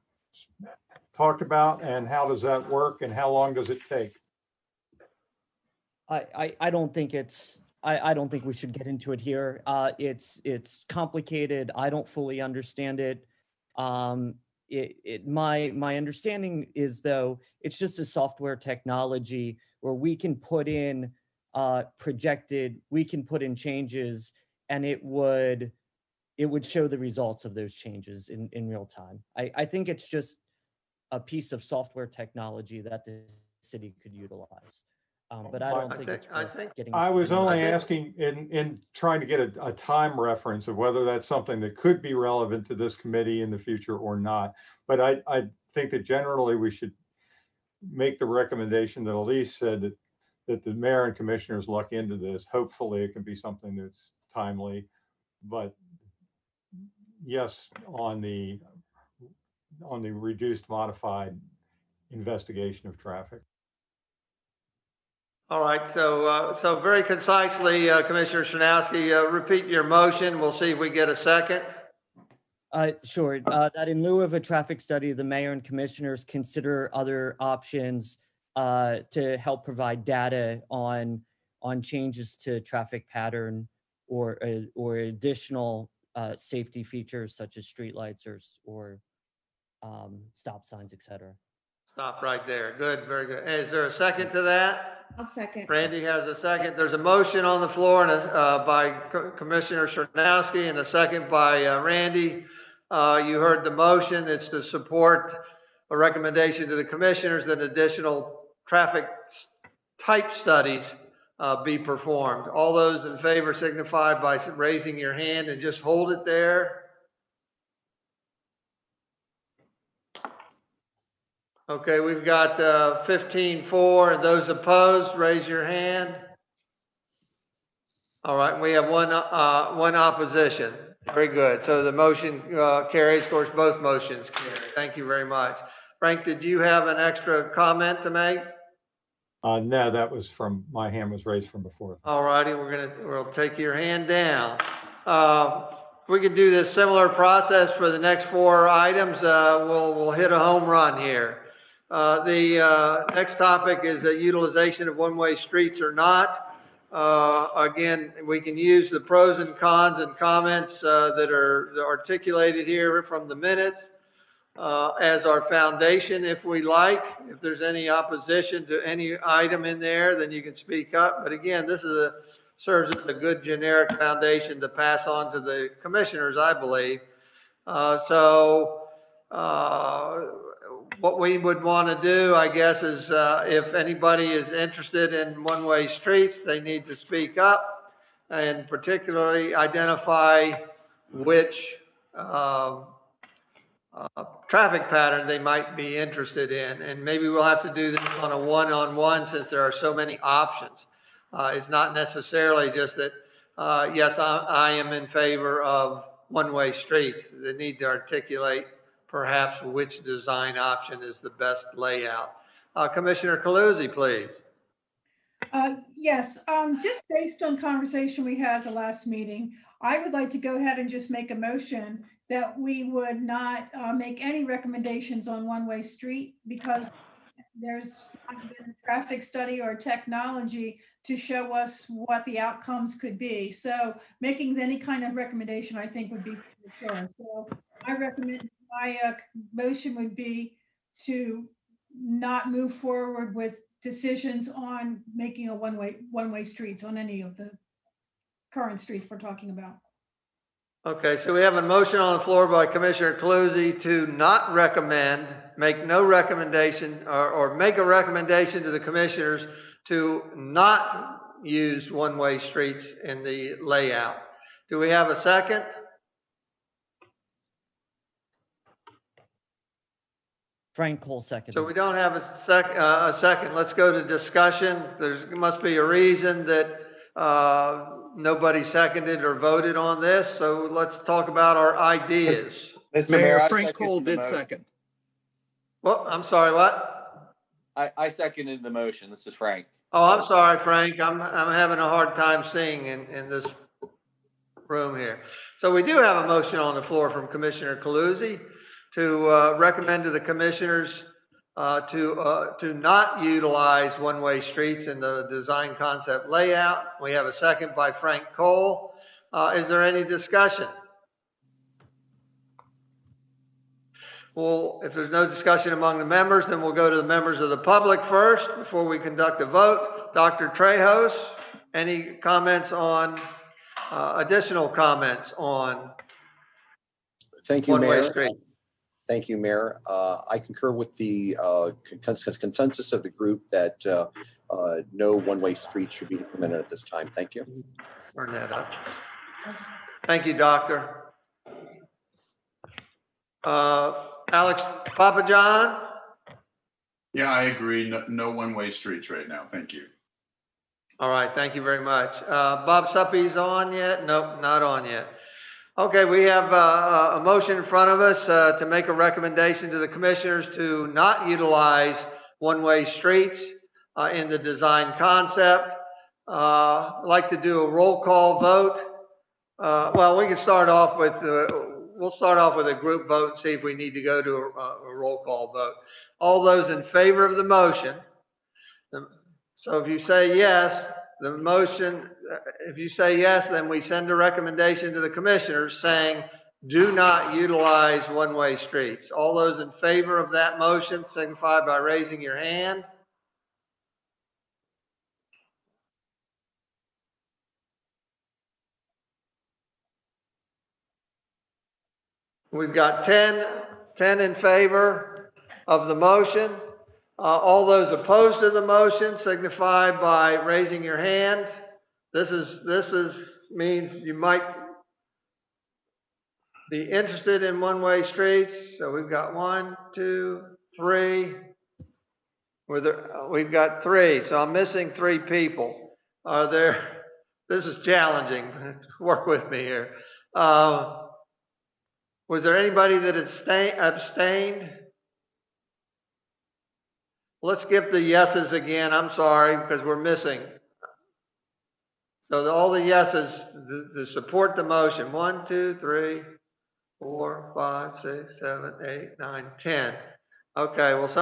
talked about, and how does that work, and how long does it take? I don't think it's I don't think we should get into it here. It's complicated. I don't fully understand it. My understanding is, though, it's just a software technology where we can put in we can put in changes, and it would show the results of those changes in real time. I think it's just a piece of software technology that the city could utilize. But I don't think it's worth getting. I was only asking in trying to get a time reference of whether that's something that could be relevant to this committee in the future or not. But I think that generally we should make the recommendation that Elise said that the mayor and commissioners look into this. Hopefully it can be something that's timely. But yes, on the reduced modified investigation of traffic. All right, so very concisely, Commissioner Shanowski, repeat your motion. We'll see if we get a second. Sure. That in lieu of a traffic study, the mayor and commissioners consider other options to help provide data on changes to traffic pattern or additional safety features such as streetlights or stop signs, etc. Stop right there. Good, very good. Is there a second to that? I'll second. Randy has a second. There's a motion on the floor and by Commissioner Shanowski and a second by Randy. You heard the motion. It's to support a recommendation to the commissioners that additional traffic type studies be performed. All those in favor signify by raising your hand and just hold it there. Okay, we've got 15-4, and those opposed, raise your hand. All right, we have one opposition. Very good. So the motion carries. Of course, both motions carry. Thank you very much. Frank, did you have an extra comment to make? No, that was from, my hand was raised from before. All righty, we'll take your hand down. We could do this similar process for the next 4 items. We'll hit a home run here. The next topic is the utilization of one-way streets or not. Again, we can use the pros and cons and comments that are articulated here from the minutes as our foundation, if we like. If there's any opposition to any item in there, then you can speak up. But again, this is serves as a good generic foundation to pass on to the commissioners, I believe. What we would want to do, I guess, is if anybody is interested in one-way streets, they need to speak up and particularly identify which traffic pattern they might be interested in. And maybe we'll have to do this on a one-on-one since there are so many options. It's not necessarily just that, yes, I am in favor of one-way streets. They need to articulate perhaps which design option is the best layout. Commissioner Calusi, please. Yes, just based on conversation we had at the last meeting, I would like to go ahead and just make a motion that we would not make any recommendations on one-way street because there's not been a traffic study or technology to show us what the outcomes could be. So making any kind of recommendation, I think, would be premature. So my motion would be to not move forward with decisions on making a one-way streets on any of the current streets we're talking about. Okay, so we have a motion on the floor by Commissioner Calusi to not recommend, make no recommendation, or make a recommendation to the commissioners to not use one-way streets in the layout. Do we have a second? Frank Cole, second. So we don't have a second. Let's go to discussion. There must be a reason that nobody seconded or voted on this. So let's talk about our ideas. Mr. Mayor, Frank Cole did second. Well, I'm sorry, what? I seconded the motion. This is Frank. Oh, I'm sorry, Frank. I'm having a hard time seeing in this room here. So we do have a motion on the floor from Commissioner Calusi to recommend to the commissioners to not utilize one-way streets in the design concept layout. We have a second by Frank Cole. Is there any discussion? Well, if there's no discussion among the members, then we'll go to the members of the public first before we conduct a vote. Dr. Trejos, any comments on, additional comments on Thank you, one-way Mayor. street? Thank you, Mayor. I concur with the consensus of the group that no one-way streets should be implemented at this time. Thank you. Turn that up. Thank you, Doctor. Alex Papajohn? Yeah, I agree. No one-way streets right now. Thank you. All right, thank you very much. Bob Suppy's on yet? Nope, not on yet. Okay, we have a motion in front of us to make a recommendation to the commissioners to not utilize one-way streets in the design concept. I'd like to do a roll call vote. Well, we can start off with, we'll start off with a group vote and see if we need to go to a roll call vote. All those in favor of the motion. So if you say yes, the motion, if you say yes, then we send a recommendation to the commissioners saying, do not utilize one-way streets. All those in favor of that motion signify by raising your hand. We've got 10 in favor of the motion. All those opposed to the motion signify by raising your hand. This means you might be interested in one-way streets. So we've got 1, 2, 3. We've got 3, so I'm missing 3 people. This is challenging. Work with me here. Was there anybody that abstained? Let's skip the yeses again. I'm sorry, because we're missing. So all the yeses to support the motion. 1, 2, 3, 4, 5, 6, 7, 8, 9, 10. Okay, well,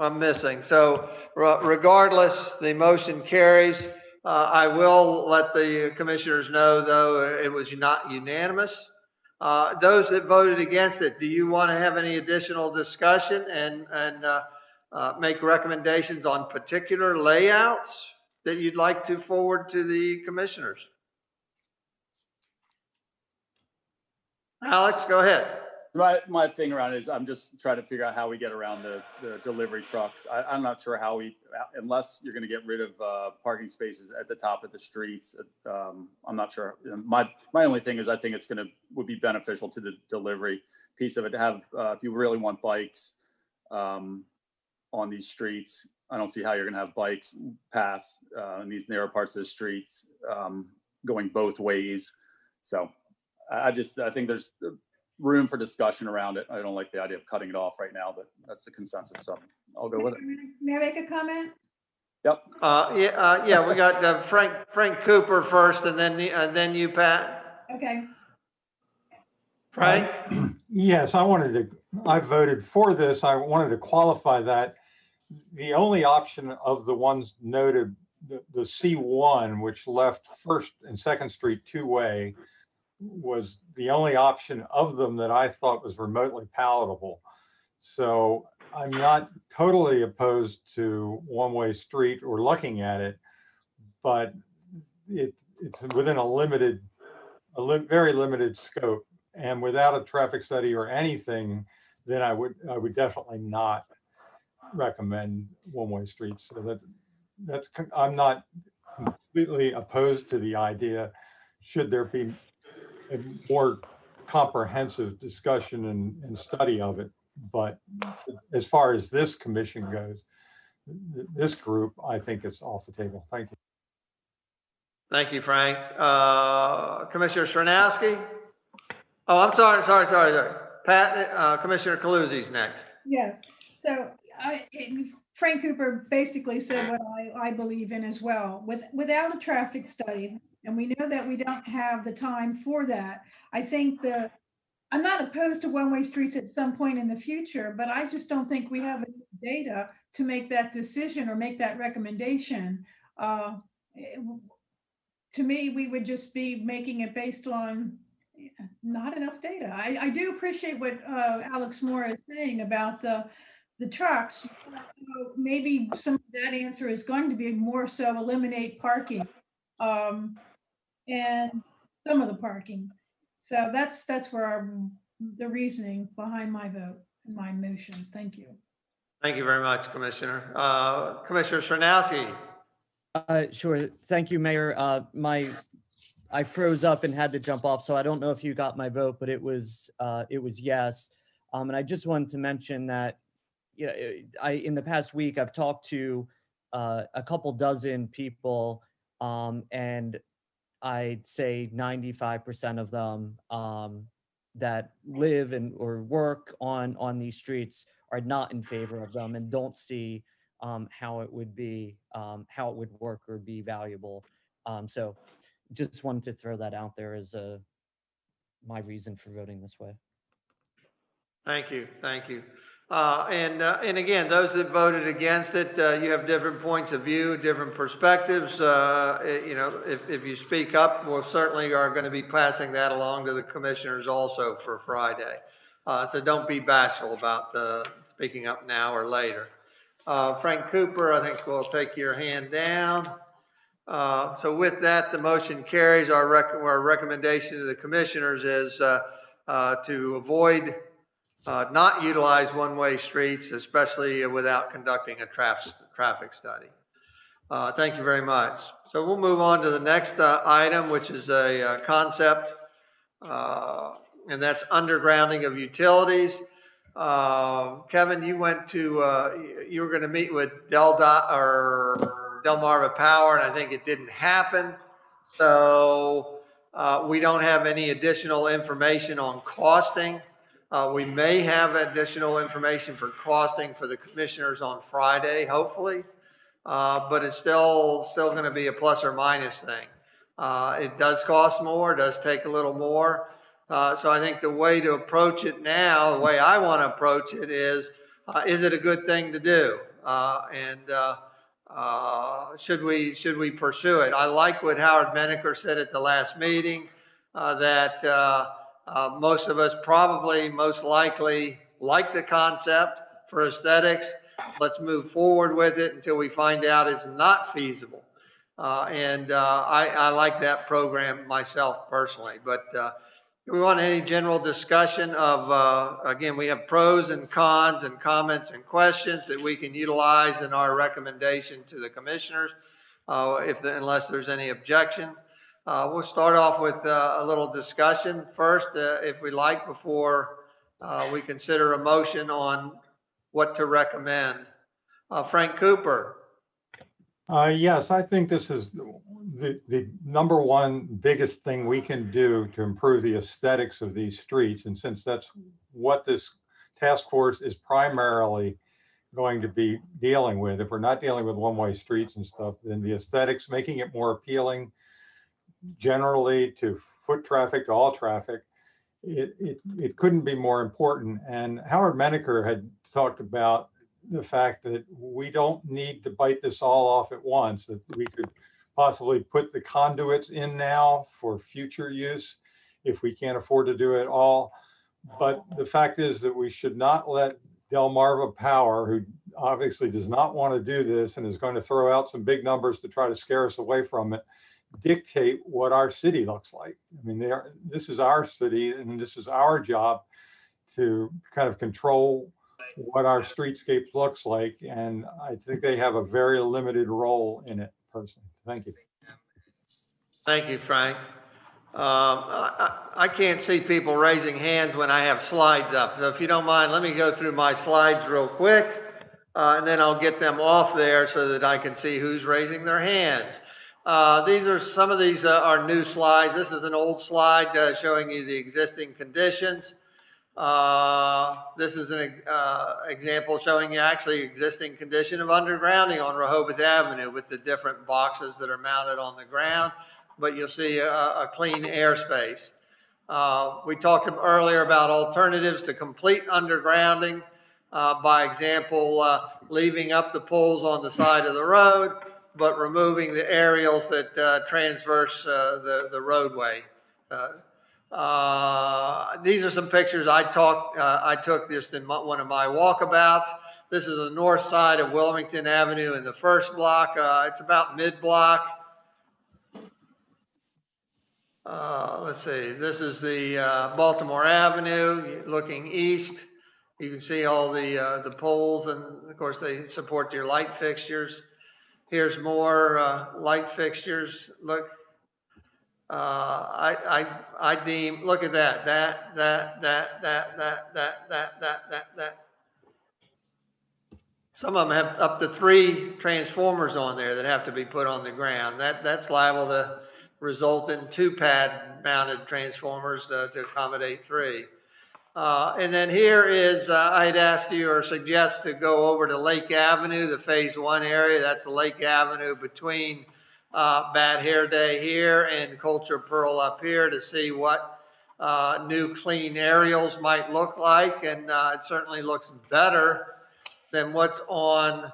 I'm missing. So regardless, the motion carries. I will let the commissioners know, though, it was not unanimous. Those that voted against it, do you want to have any additional discussion and make recommendations on particular layouts that you'd like to forward to the commissioners? Alex, go ahead. My thing around it is I'm just trying to figure out how we get around the delivery trucks. I'm not sure how unless you're going to get rid of parking spaces at the top of the streets. I'm not sure. My only thing is I think would be beneficial to the delivery piece of it to have, if you really want bikes on these streets, I don't see how you're going to have bikes pass in these narrow parts of the streets going both ways. So I think there's room for discussion around it. I don't like the idea of cutting it off right now, but that's the consensus. So I'll go with it. May I make a comment? Yep. Yeah, we got Frank Cooper first, and then you, Pat. Okay. Frank? Yes, I voted for this. I wanted to qualify that the only option of the ones noted, the C1, which left First and Second Street two-way, was the only option of them that I thought was remotely palatable. So I'm not totally opposed to one-way street or looking at it, but it's within a very limited scope. And without a traffic study or anything, then I would definitely not recommend one-way streets. So I'm not completely opposed to the idea, should there be a more comprehensive discussion and study of it. But as far as this commission goes, this group, I think it's off the table. Thank you. Thank you, Frank. Commissioner Srnowski? Oh, I'm sorry. Pat, Commissioner Caluzzi's next. Yes. So Frank Cooper basically said what I believe in as well. Without a traffic study, and we know that we don't have the time for that, I think I'm not opposed to one-way streets at some point in the future, but I just don't think we have enough data to make that decision or make that recommendation. To me, we would just be making it based on not enough data. I do appreciate what Alex Moore is saying about the trucks. Maybe some of that answer is going to be more so eliminate parking and some of the parking. So that's where the reasoning behind my vote and my motion. Thank you. Thank you very much, Commissioner. Commissioner Srnowski. Sure. Thank you, Mayor. I froze up and had to jump off, so I don't know if you got my vote, but it was yes. And I just wanted to mention that, you know, in the past week I've talked to a couple dozen people, and I'd say 95% of them that live or work on these streets are not in favor of them and don't see how it would work or be valuable. So just wanted to throw that out there as my reason for voting this way. Thank you. And again, those that voted against it, you have different points of view, different perspectives. You know, if you speak up, we certainly are going to be passing that along to the commissioners also for Friday. So don't be bashful about speaking up now or later. Frank Cooper, I think we'll take your hand down. So with that, the motion carries. Our recommendation to the commissioners is to avoid not utilize one-way streets, especially without conducting a traffic study. Thank you very much. So we'll move on to the next item, which is a concept, and that's undergrounding of utilities. Kevin, you went to, you were going to meet with Delmarva Power, and I think it didn't happen. So we don't have any additional information on costing. We may have additional information for costing for the commissioners on Friday, hopefully. But it's still going to be a plus or minus thing. It does cost more, it does take a little more. So I think the way to approach it now, the way I want to approach it is it a good thing to do? Should we pursue it? I like what Howard Menaker said at the last meeting, that most of us probably most likely like the concept for aesthetics. Let's move forward with it until we find out it's not feasible. I like that program myself personally, but do we want any general discussion of, again, we have pros and cons and comments and questions that we can utilize in our recommendation to the commissioners, unless there's any objection. We'll start off with a little discussion first, if we like, before we consider a motion on what to recommend. Frank Cooper. Yes, I think this is the number one biggest thing we can do to improve the aesthetics of these streets. And since that's what this task force is primarily going to be dealing with, if we're not dealing with one-way streets and stuff, then the aesthetics, making it more appealing generally to foot traffic, to all traffic, it couldn't be more important. And Howard Menaker had talked about the fact that we don't need to bite this all off at once, that we could possibly put the conduits in now for future use if we can't afford to do it all. But the fact is that we should not let Delmarva Power, who obviously does not want to do this and is going to throw out some big numbers to try to scare us away from it, dictate what our city looks like. I mean, this is our city, and this is our job to kind of control what our streetscape looks like, and I think they have a very limited role in it personally. Thank you. Thank you, Frank. I can't see people raising hands when I have slides up, so if you don't mind, let me go through my slides real quick, and then I'll get them off there so that I can see who's raising their hands. Some of these are new slides. This is an old slide showing you the existing conditions. This is an example showing you actually existing condition of undergrounding on Rehoboth Avenue with the different boxes that are mounted on the ground, but you'll see a clean airspace. We talked earlier about alternatives to complete undergrounding, by example, leaving up the poles on the side of the road, but removing the aerials that transverse the roadway. These are some pictures I took just in one of my walkabouts. This is the north side of Wilmington Avenue in the first block. It's about mid-block. Let's see, this is the Baltimore Avenue looking east. You can see all the poles, and of course they support your light fixtures. Here's more light fixtures. Look. I deem, look at that. Some of them have up to 3 transformers on there that have to be put on the ground. That's liable to result in 2 pad mounted transformers to accommodate 3. And then here is, I'd asked you or suggest to go over to Lake Avenue, the phase 1 area. That's the Lake Avenue between Bad Hair Day here and Culture Pearl up here to see what new clean aerials might look like, and it certainly looks better than what's on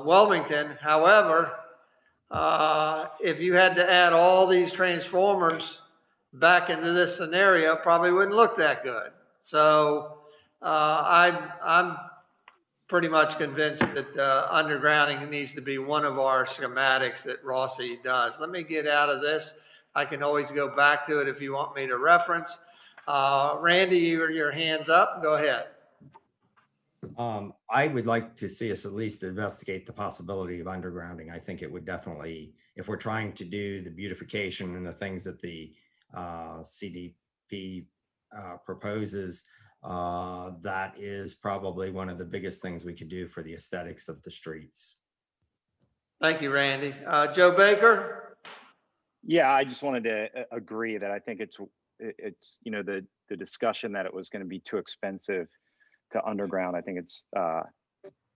Wilmington. However, if you had to add all these transformers back into this scenario, it probably wouldn't look that good. So I'm pretty much convinced that undergrounding needs to be one of our schematics that Rossi does. Let me get out of this. I can always go back to it if you want me to reference. Randy, your hand's up. Go ahead. I would like to see us at least investigate the possibility of undergrounding. I think it would definitely, if we're trying to do the beautification and the things that the CDP proposes, that is probably one of the biggest things we could do for the aesthetics of the streets. Thank you, Randy. Joe Baker? Yeah, I just wanted to agree that I think it's you know, the discussion that it was going to be too expensive to underground. I think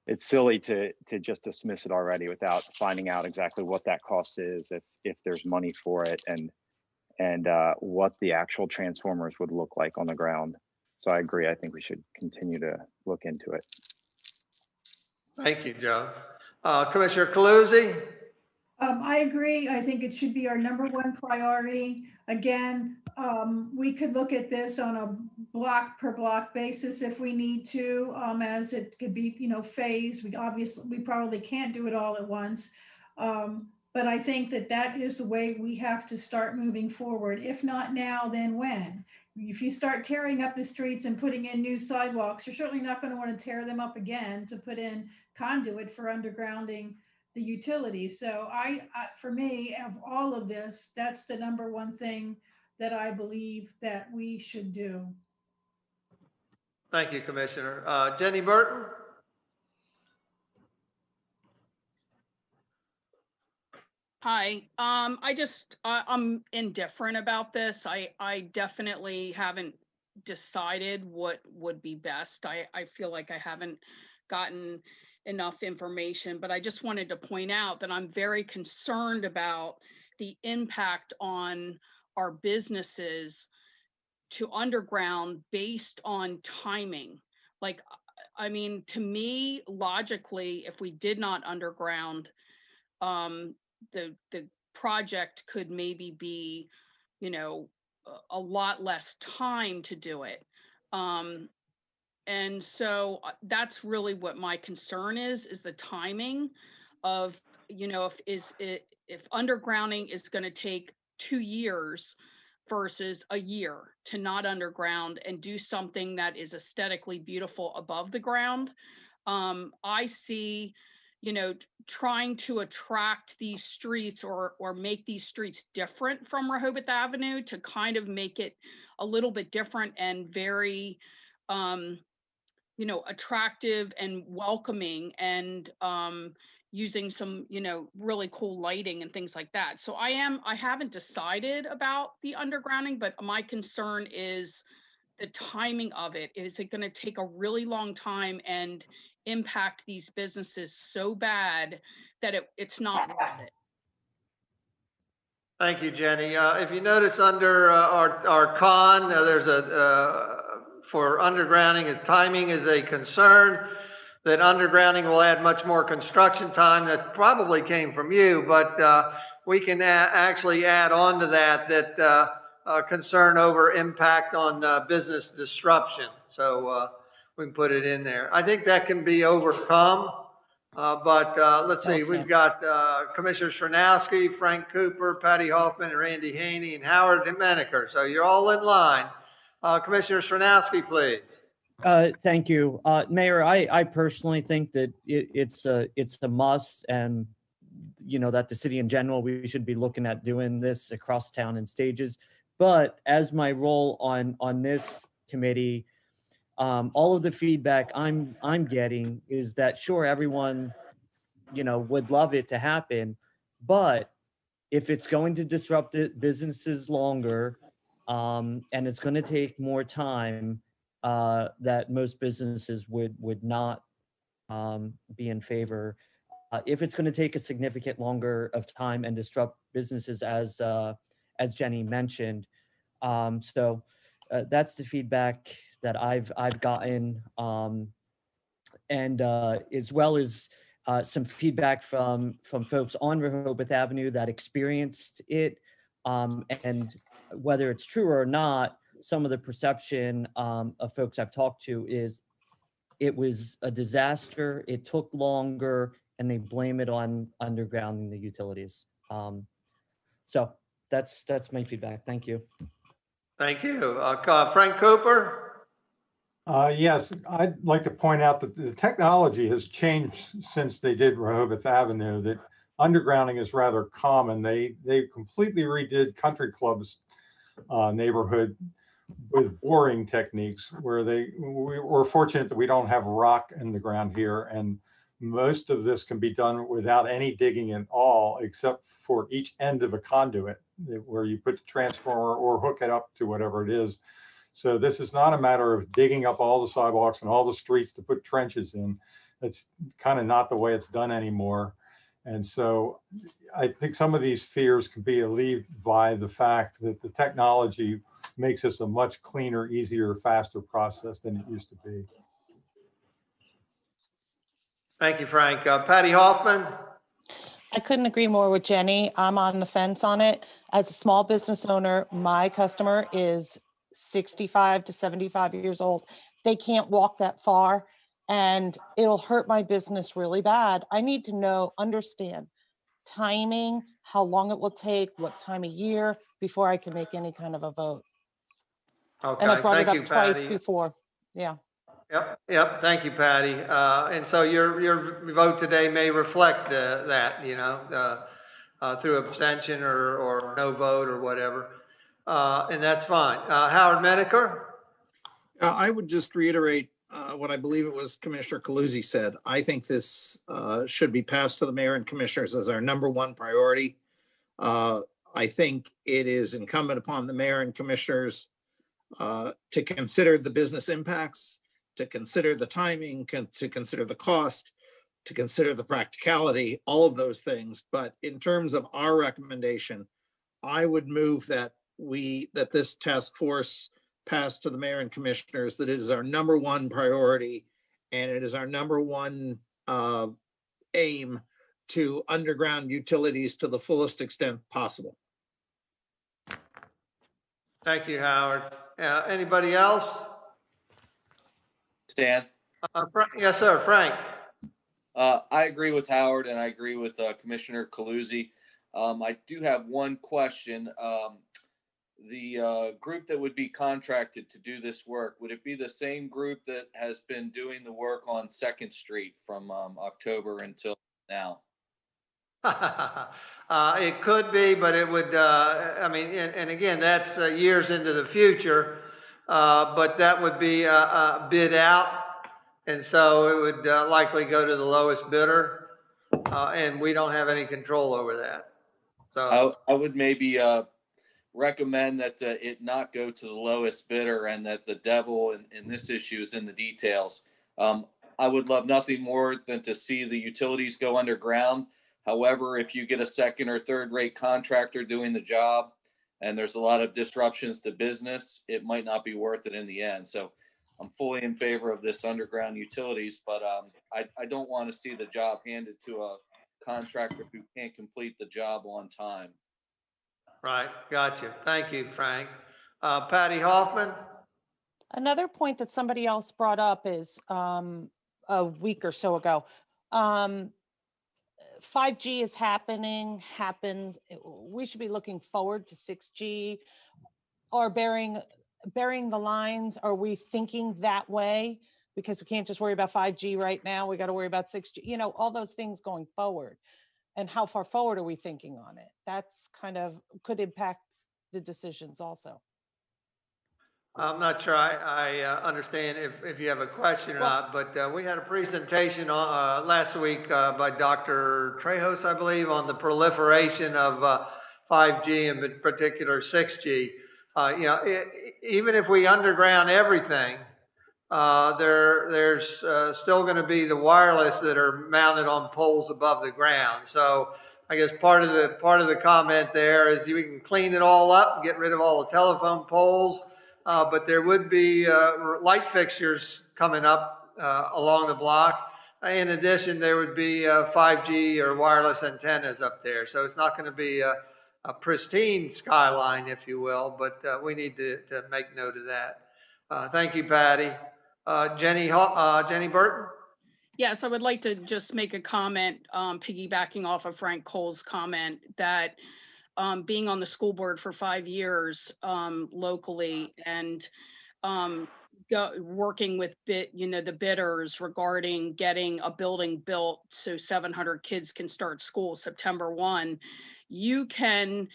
it's silly to just dismiss it already without finding out exactly what that cost is, if there's money for it, and what the actual transformers would look like on the ground. So I agree. I think we should continue to look into it. Thank you, Joe. Commissioner Calusi? I agree. I think it should be our #1 priority. Again, we could look at this on a block per block basis if we need to, as it could be, you know, phased. We probably can't do it all at once. But I think that is the way we have to start moving forward. If not now, then when? If you start tearing up the streets and putting in new sidewalks, you're certainly not going to want to tear them up again to put in conduit for undergrounding the utilities. So for me, of all of this, that's the #1 thing that I believe that we should do. Thank you, Commissioner. Jenny Burton? Hi, I'm indifferent about this. I definitely haven't decided what would be best. I feel like I haven't gotten enough information, but I just wanted to point out that I'm very concerned about the impact on our businesses to underground based on timing. Like, I mean, to me, logically, if we did not underground, the project could maybe be, you know, a lot less time to do it. And so that's really what my concern is the timing of, you know, if undergrounding is going to take 2 years versus a year to not underground and do something that is aesthetically beautiful above the ground. I see, you know, trying to attract these streets or make these streets different from Rehoboth Avenue to kind of make it a little bit different and very, you know, attractive and welcoming, and using some, you know, really cool lighting and things like that. So I haven't decided about the undergrounding, but my concern is the timing of it. Is it going to take a really long time and impact these businesses so bad that it's not worth it? Thank you, Jenny. If you notice under our con, there's for undergrounding, timing is a concern, that undergrounding will add much more construction time. That probably came from you, but we can actually add on to that concern over impact on business disruption. So we can put it in there. I think that can be overcome. But let's see, we've got Commissioner Srnowski, Frank Cooper, Patty Hoffman, Randy Haney, and Howard Domeniker. So you're all in line. Commissioner Srnowski, please. Thank you. Mayor, I personally think that it's a must, and you know, that the city in general, we should be looking at doing this across town in stages. But as my role on this committee, all of the feedback I'm getting is that sure, everyone, you know, would love it to happen, but if it's going to disrupt businesses longer, and it's going to take more time, that most businesses would not be in favor. If it's going to take a significant longer of time and disrupt businesses, as Jenny mentioned. So that's the feedback that I've gotten, and as well as some feedback from folks on Rehoboth Avenue that experienced it, and whether it's true or not, some of the perception of folks I've talked to is it was a disaster, it took longer, and they blame it on undergrounding the utilities. So that's my feedback. Thank you. Thank you. Frank Cooper? Yes, I'd like to point out that the technology has changed since they did Rehoboth Avenue, that undergrounding is rather common. They completely redid Country Club's neighborhood with boring techniques where we're fortunate that we don't have rock in the ground here, and most of this can be done without any digging at all, except for each end of a conduit where you put the transformer or hook it up to whatever it is. So this is not a matter of digging up all the sidewalks and all the streets to put trenches in. That's kind of not the way it's done anymore. And so I think some of these fears can be alleviated by the fact that the technology makes this a much cleaner, easier, faster process than it used to be. Thank you, Frank. Patty Hoffman? I couldn't agree more with Jenny. I'm on the fence on it. As a small business owner, my customer is 65 to 75 years old. They can't walk that far, and it'll hurt my business really bad. I need to understand timing, how long it will take, what time of year before I can make any kind of a vote. Okay, And I brought it thank up you, twice Patty. before. Yeah. Yep. Thank you, Patty. And so your vote today may reflect that, through abstention or no vote or whatever. And that's fine. Howard Menaker? I would just reiterate what I believe it was Commissioner Coluzzi said. I think this should be passed to the mayor and commissioners as our number one priority. I think it is incumbent upon the mayor and commissioners to consider the business impacts, to consider the timing, to consider the cost, to consider the practicality, all of those things. But in terms of our recommendation, I would move that this task force pass to the mayor and commissioners, that it is our number one priority, and it is our number one aim to underground utilities to the fullest extent possible. Thank you, Howard. Anybody else? Stan? Yes, sir, Frank. I agree with Howard, and I agree with Commissioner Coluzzi. I do have one question. The group that would be contracted to do this work, would it be the same group that has been doing the work on 2nd Street from October until now? It could be, but it would, and again, that's years into the future, but that would be bid out. And so it would likely go to the lowest bidder, and we don't have any control over that. So I would maybe recommend that it not go to the lowest bidder, and that the devil in this issue is in the details. I would love nothing more than to see the utilities go underground. However, if you get a second or third rate contractor doing the job and there's a lot of disruptions to business, it might not be worth it in the end. So I'm fully in favor of this underground utilities, but I don't want to see the job handed to a contractor who can't complete the job on time. Right, gotcha. Thank you, Frank. Patty Hoffman? Another point that somebody else brought up is a week or so ago. 5G is happened. We should be looking forward to 6G or burying the lines. Are we thinking that way? Because we can't just worry about 5G right now. We got to worry about 6G, all those things going forward. And how far forward are we thinking on it? That's could impact the decisions also. I'm not sure I understand if you have a question or not, but we had a presentation last week by Dr. Trejos, I believe, on the proliferation of 5G and in particular 6G. Even if we underground everything, there's still going to be the wireless that are mounted on poles above the ground. So I guess part of the comment there is we can clean it all up and get rid of all the telephone poles. But there would be light fixtures coming up along the block. In addition, there would be 5G or wireless antennas up there. So it's not going to be a pristine skyline, if you will, but we need to make note of that. Thank you, Patty. Jenny Burton? Yes, I would like to just make a comment, piggybacking off of Frank Cole's comment, that being on the school board for 5 years locally and working with the bidders regarding getting a building built so 700 kids can start school September 1, you can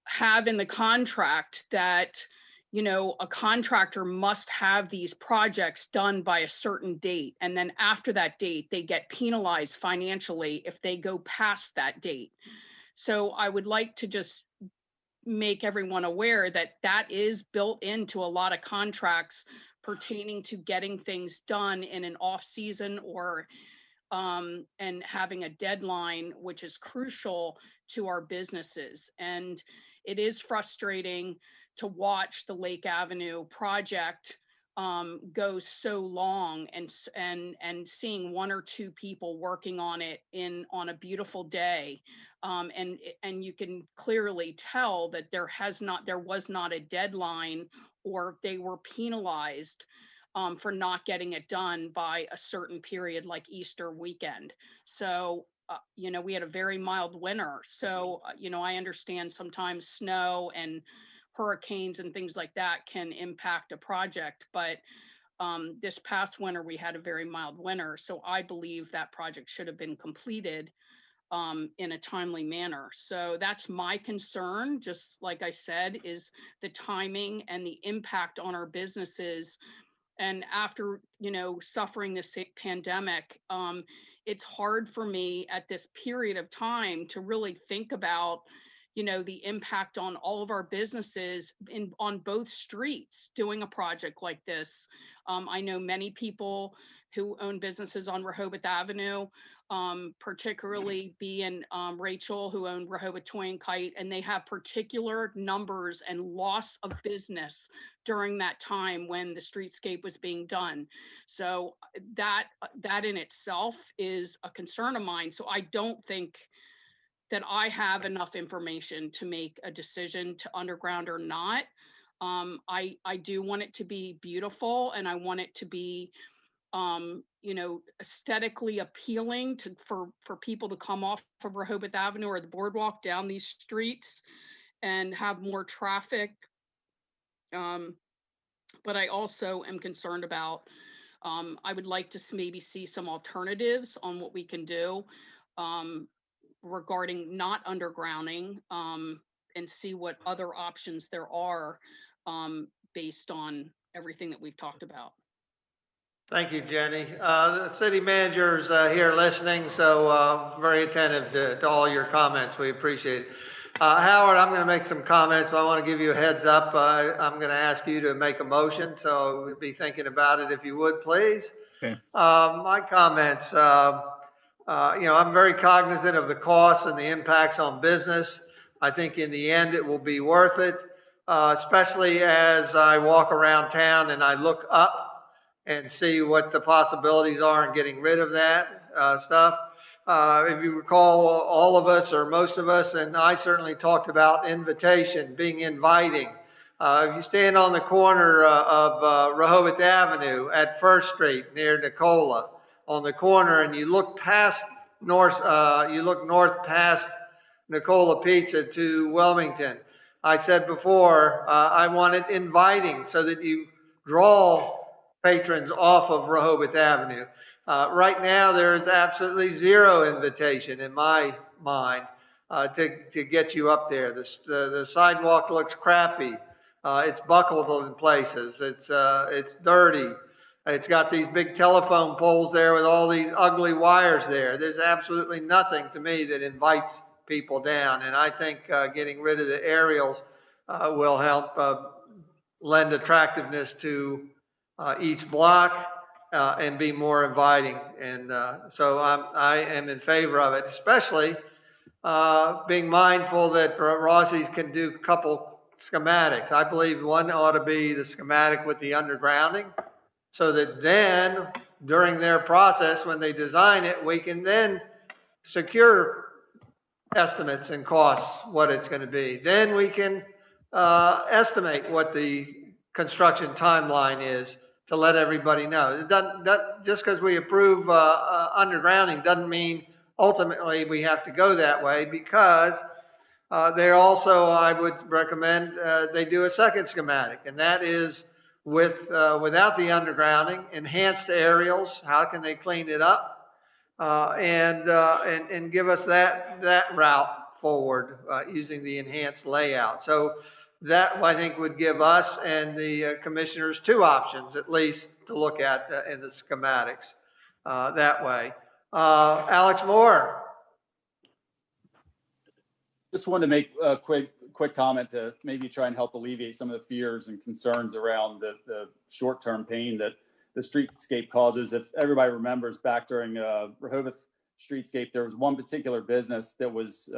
have in the contract that a contractor must have these projects done by a certain date. And then after that date, they get penalized financially if they go past that date. So I would like to just make everyone aware that that is built into a lot of contracts pertaining to getting things done in an off season or and having a deadline, which is crucial to our businesses. And it is frustrating to watch the Lake Avenue project go so long and seeing 1 or 2 people working on it on a beautiful day. And you can clearly tell that there was not a deadline, or they were penalized for not getting it done by a certain period like Easter weekend. So, we had a very mild winter. So, I understand sometimes snow and hurricanes and things like that can impact a project, but this past winter we had a very mild winter. So I believe that project should have been completed in a timely manner. So that's my concern, just like I said, is the timing and the impact on our businesses. And after, suffering this pandemic, it's hard for me at this period of time to really think about, the impact on all of our businesses on both streets doing a project like this. I know many people who own businesses on Rehoboth Avenue, particularly B and Rachel, who own Rehoboth Toy and Kite, and they have particular numbers and loss of business during that time when the streetscape was being done. So that in itself is a concern of mine. So I don't think that I have enough information to make a decision to underground or not. I do want it to be beautiful, and I want it to be aesthetically appealing for people to come off of Rehoboth Avenue or the boardwalk down these streets and have more traffic. But I also am concerned about, I would like to maybe see some alternatives on what we can do regarding not undergrounding, and see what other options there are based on everything that we've talked about. Thank you, Jenny. The city manager's here listening, so very attentive to all your comments. We appreciate it. Howard, I'm going to make some comments. I want to give you a heads up. I'm going to ask you to make a motion, so we'll be thinking about it if you would, please. Okay. My comments, I'm very cognizant of the costs and the impacts on business. I think in the end it will be worth it, especially as I walk around town and I look up and see what the possibilities are in getting rid of that stuff. If you recall, all of us or most of us, and I certainly talked about invitation, being inviting. If you stand on the corner of Rehoboth Avenue at First Street near Nicola, on the corner, and you look north past Nicola Pizza to Wilmington. I said before, I want it inviting so that you draw patrons off of Rehoboth Avenue. Right now, there is absolutely zero invitation in my mind to get you up there. The sidewalk looks crappy. It's buckled in places. It's dirty. It's got these big telephone poles there with all these ugly wires there. There's absolutely nothing to me that invites people down. And I think getting rid of the aerials will help lend attractiveness to each block and be more inviting. And so I am in favor of it, especially being mindful that Rossi's can do a couple schematics. I believe one ought to be the schematic with the undergrounding, so that then during their process, when they design it, we can then secure estimates and costs, what it's going to be. Then we can estimate what the construction timeline is to let everybody know. Just because we approve undergrounding doesn't mean ultimately we have to go that way, because There also, I would recommend they do a second schematic, and that is without the undergrounding, enhanced aerials. How can they clean it up? And give us that route forward using the enhanced layout. So that, I think, would give us and the commissioners two options at least to look at in the schematics that way. Alex Moore. Just wanted to make a quick comment to maybe try and help alleviate some of the fears and concerns around the short-term pain that the streetscape causes. If everybody remembers back during Rehoboth Streetscape, there was one particular business that was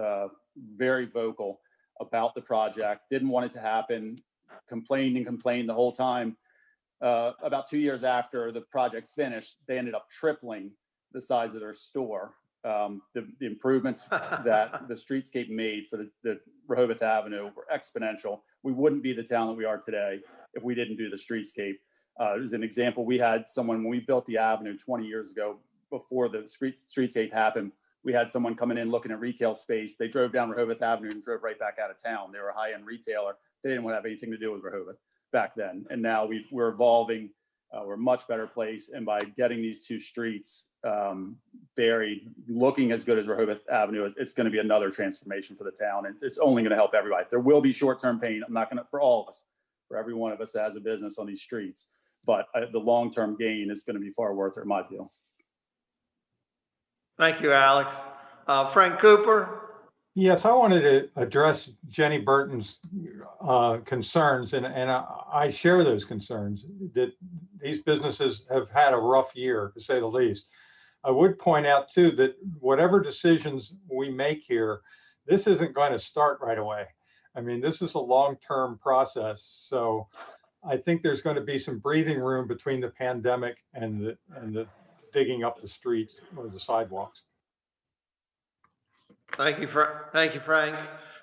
very vocal about the project, didn't want it to happen, complained the whole time. About 2 years after the project finished, they ended up tripling the size of their store. The improvements that the streetscape made for the Rehoboth Avenue were exponential. We wouldn't be the town that we are today if we didn't do the streetscape. As an example, we had someone, when we built the avenue 20 years ago, before the streetscape happened, we had someone coming in looking at retail space. They drove down Rehoboth Avenue and drove right back out of town. They were a high-end retailer. They didn't want to have anything to do with Rehoboth back then. And now we're evolving. We're a much better place. And by getting these two streets buried, looking as good as Rehoboth Avenue, it's going to be another transformation for the town. And it's only going to help everybody. There will be short-term pain. I'm not going to, for all of us, for every one of us that has a business on these streets. But the long-term gain is going to be far worth it, in my view. Thank you, Alex. Frank Cooper. Yes, I wanted to address Jenny Burton's concerns, and I share those concerns that these businesses have had a rough year, to say the least. I would point out too that whatever decisions we make here, this isn't going to start right away. I mean, this is a long-term process. So I think there's going to be some breathing room between the pandemic and the digging up the streets or the sidewalks. Thank you, Frank.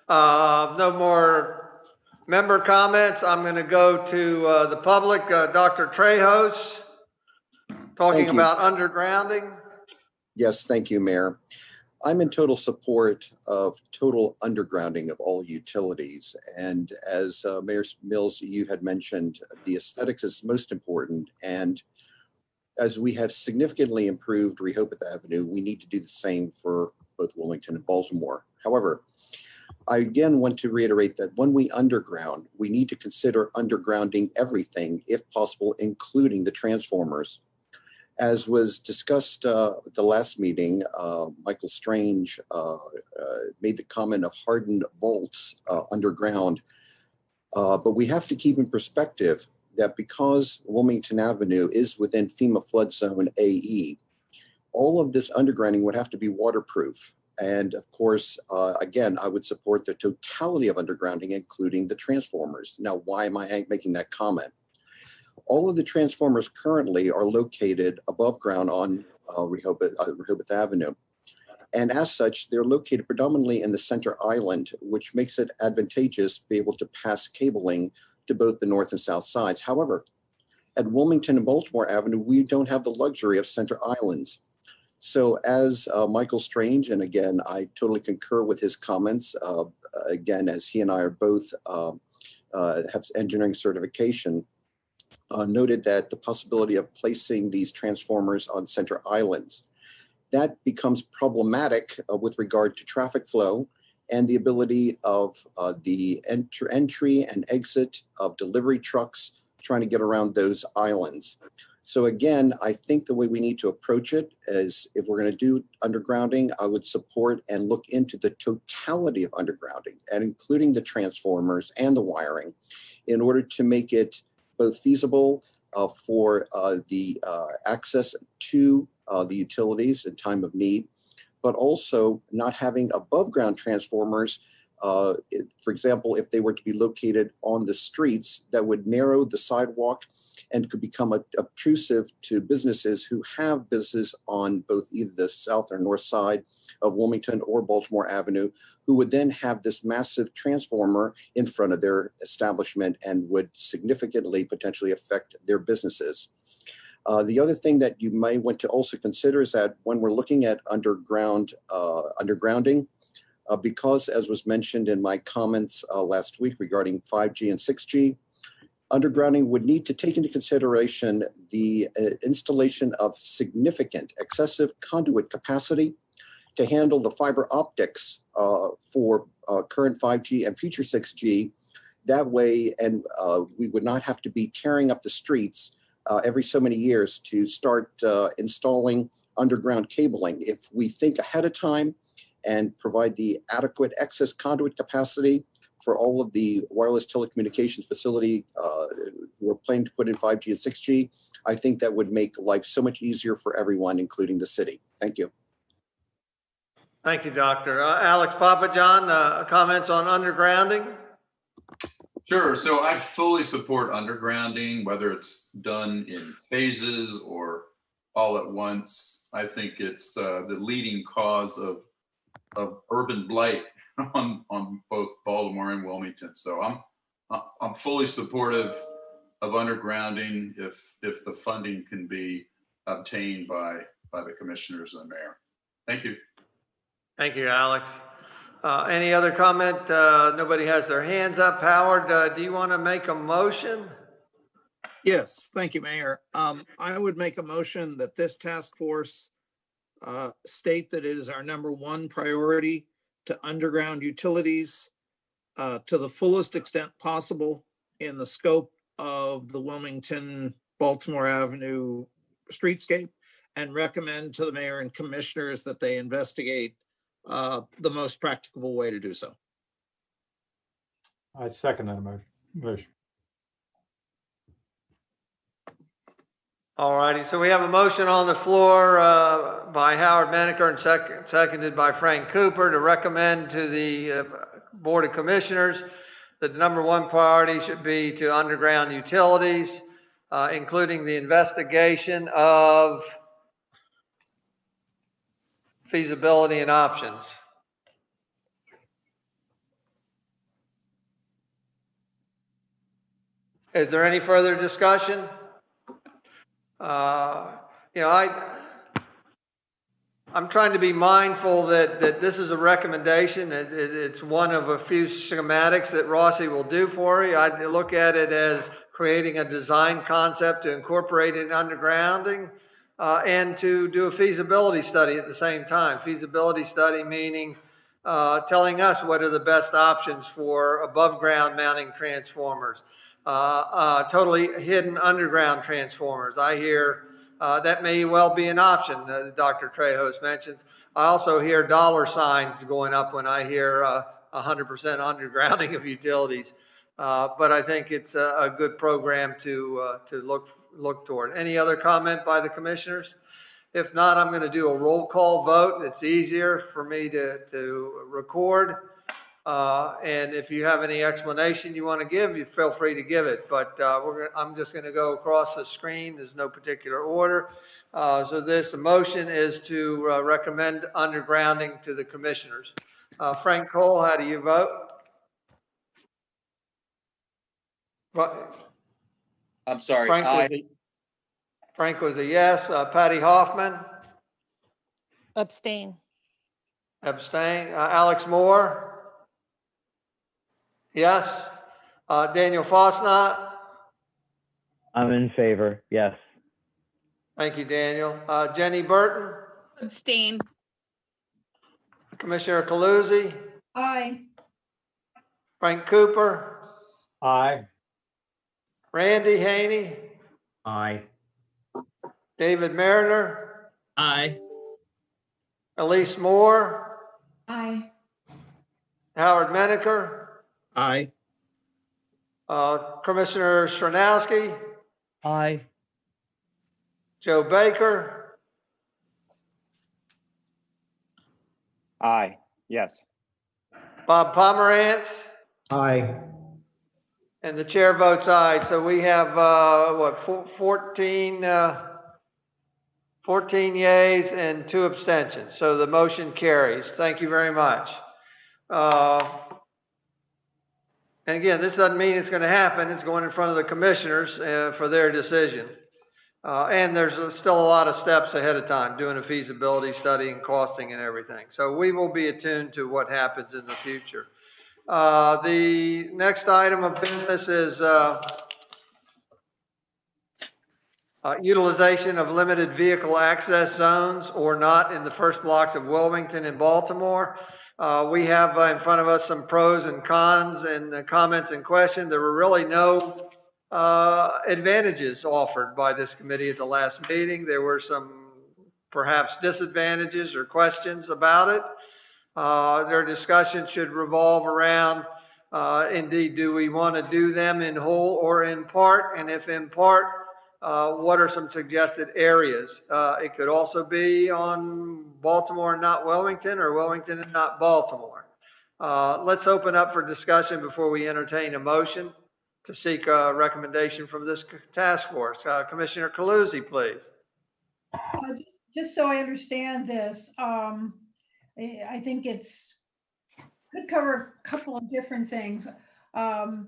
No more member comments. I'm going to go to the public. Dr. Trejos, talking about undergrounding. Yes, thank you, Mayor. I'm in total support of total undergrounding of all utilities. And as Mayor Mills, you had mentioned, the aesthetics is most important. And as we have significantly improved Rehoboth Avenue, we need to do the same for both Wilmington and Baltimore. However, I again want to reiterate that when we underground, we need to consider undergrounding everything, if possible, including the transformers. As was discussed at the last meeting, Michael Strange made the comment of hardened vaults underground. But we have to keep in perspective that because Wilmington Avenue is within FEMA flood zone AE, all of this undergrounding would have to be waterproof. And of course, again, I would support the totality of undergrounding, including the transformers. Now, why am I making that comment? All of the transformers currently are located above ground on Rehoboth Avenue. And as such, they're located predominantly in the center island, which makes it advantageous to be able to pass cabling to both the north and south sides. However, at Wilmington and Baltimore Avenue, we don't have the luxury of center islands. So as Michael Strange, and again, I totally concur with his comments, again, as he and I are both have engineering certification, noted that the possibility of placing these transformers on center islands, that becomes problematic with regard to traffic flow and the ability of the entry and exit of delivery trucks trying to get around those islands. So again, I think the way we need to approach it is, if we're going to do undergrounding, I would support and look into the totality of undergrounding, and including the transformers and the wiring, in order to make it both feasible for the access to the utilities in time of need, but also not having above ground transformers. For example, if they were to be located on the streets, that would narrow the sidewalk and could become obtrusive to businesses who have business on both either the south or north side of Wilmington or Baltimore Avenue, who would then have this massive transformer in front of their establishment and would significantly potentially affect their businesses. The other thing that you may want to also consider is that when we're looking at undergrounding, because, as was mentioned in my comments last week regarding 5G and 6G, undergrounding would need to take into consideration the installation of significant excessive conduit capacity to handle the fiber optics for current 5G and future 6G. That way, and we would not have to be tearing up the streets every so many years to start installing underground cabling. If we think ahead of time and provide the adequate excess conduit capacity for all of the wireless telecommunications facility we're planning to put in 5G and 6G, I think that would make life so much easier for everyone, including the city. Thank you. Thank you, Doctor. Alex Papajohn, comments on undergrounding? Sure. So I fully support undergrounding, whether it's done in phases or all at once. I think it's the leading cause of urban blight on both Baltimore and Wilmington. So I'm fully supportive of undergrounding if the funding can be obtained by the commissioners and the mayor. Thank you. Thank you, Alex. Any other comment? Nobody has their hands up. Howard, do you want to make a motion? Yes, thank you, Mayor. I would make a motion that this task force state that it is our #1 priority to underground utilities to the fullest extent possible in the scope of the Wilmington-Baltimore Avenue Streetscape, and recommend to the mayor and commissioners that they investigate the most practicable way to do so. I second that motion. All righty, so we have a motion on the floor by Howard Maneker and seconded by Frank Cooper to recommend to the Board of Commissioners that the #1 priority should be to underground utilities, including the investigation of feasibility and options. Is there any further discussion? I'm trying to be mindful that this is a recommendation. It's one of a few schematics that Rossi will do for you. I look at it as creating a design concept to incorporate in undergrounding and to do a feasibility study at the same time. Feasibility study meaning telling us what are the best options for above ground mounting transformers. Totally hidden underground transformers. I hear that may well be an option, Dr. Trejos mentions. I also hear dollar signs going up when I hear 100% undergrounding of utilities. But I think it's a good program to look toward. Any other comment by the commissioners? If not, I'm going to do a roll call vote. It's easier for me to record. And if you have any explanation you want to give, you feel free to give it. But I'm just going to go across the screen. There's no particular order. So this motion is to recommend undergrounding to the commissioners. Frank Cole, how do you vote? I'm sorry. Frank was a yes. Patty Hoffman? Abstain. Abstain. Alex Moore? Yes. Daniel Fosnot? I'm in favor, yes. Thank you, Daniel. Jenny Burton? Abstain. Commissioner Caluzzi? Aye. Frank Cooper? Aye. Randy Haney? Aye. David Mariner? Aye. Elise Moore? Aye. Howard Maneker? Aye. Commissioner Stronowski? Aye. Joe Baker? Aye, yes. Bob Pomerantz? Aye. And the chair votes aye. So we have, 14 yeas and 2 abstentions. So the motion carries. Thank you very much. And again, this doesn't mean it's going to happen. It's going in front of the commissioners for their decision. And there's still a lot of steps ahead of time, doing a feasibility study and costing and everything. So we will be attuned to what happens in the future. The next item of business is utilization of limited vehicle access zones or not in the first blocks of Wilmington and Baltimore. We have in front of us some pros and cons and comments and questions. There were really no advantages offered by this committee at the last meeting. There were some perhaps disadvantages or questions about it. Their discussion should revolve around, indeed, do we want to do them in whole or in part? And if in part, what are some suggested areas? It could also be on Baltimore and not Wilmington, or Wilmington and not Baltimore. Let's open up for discussion before we entertain a motion to seek a recommendation from this task force. Commissioner Calusi, please. Just so I understand this, I think could cover a couple of different things. One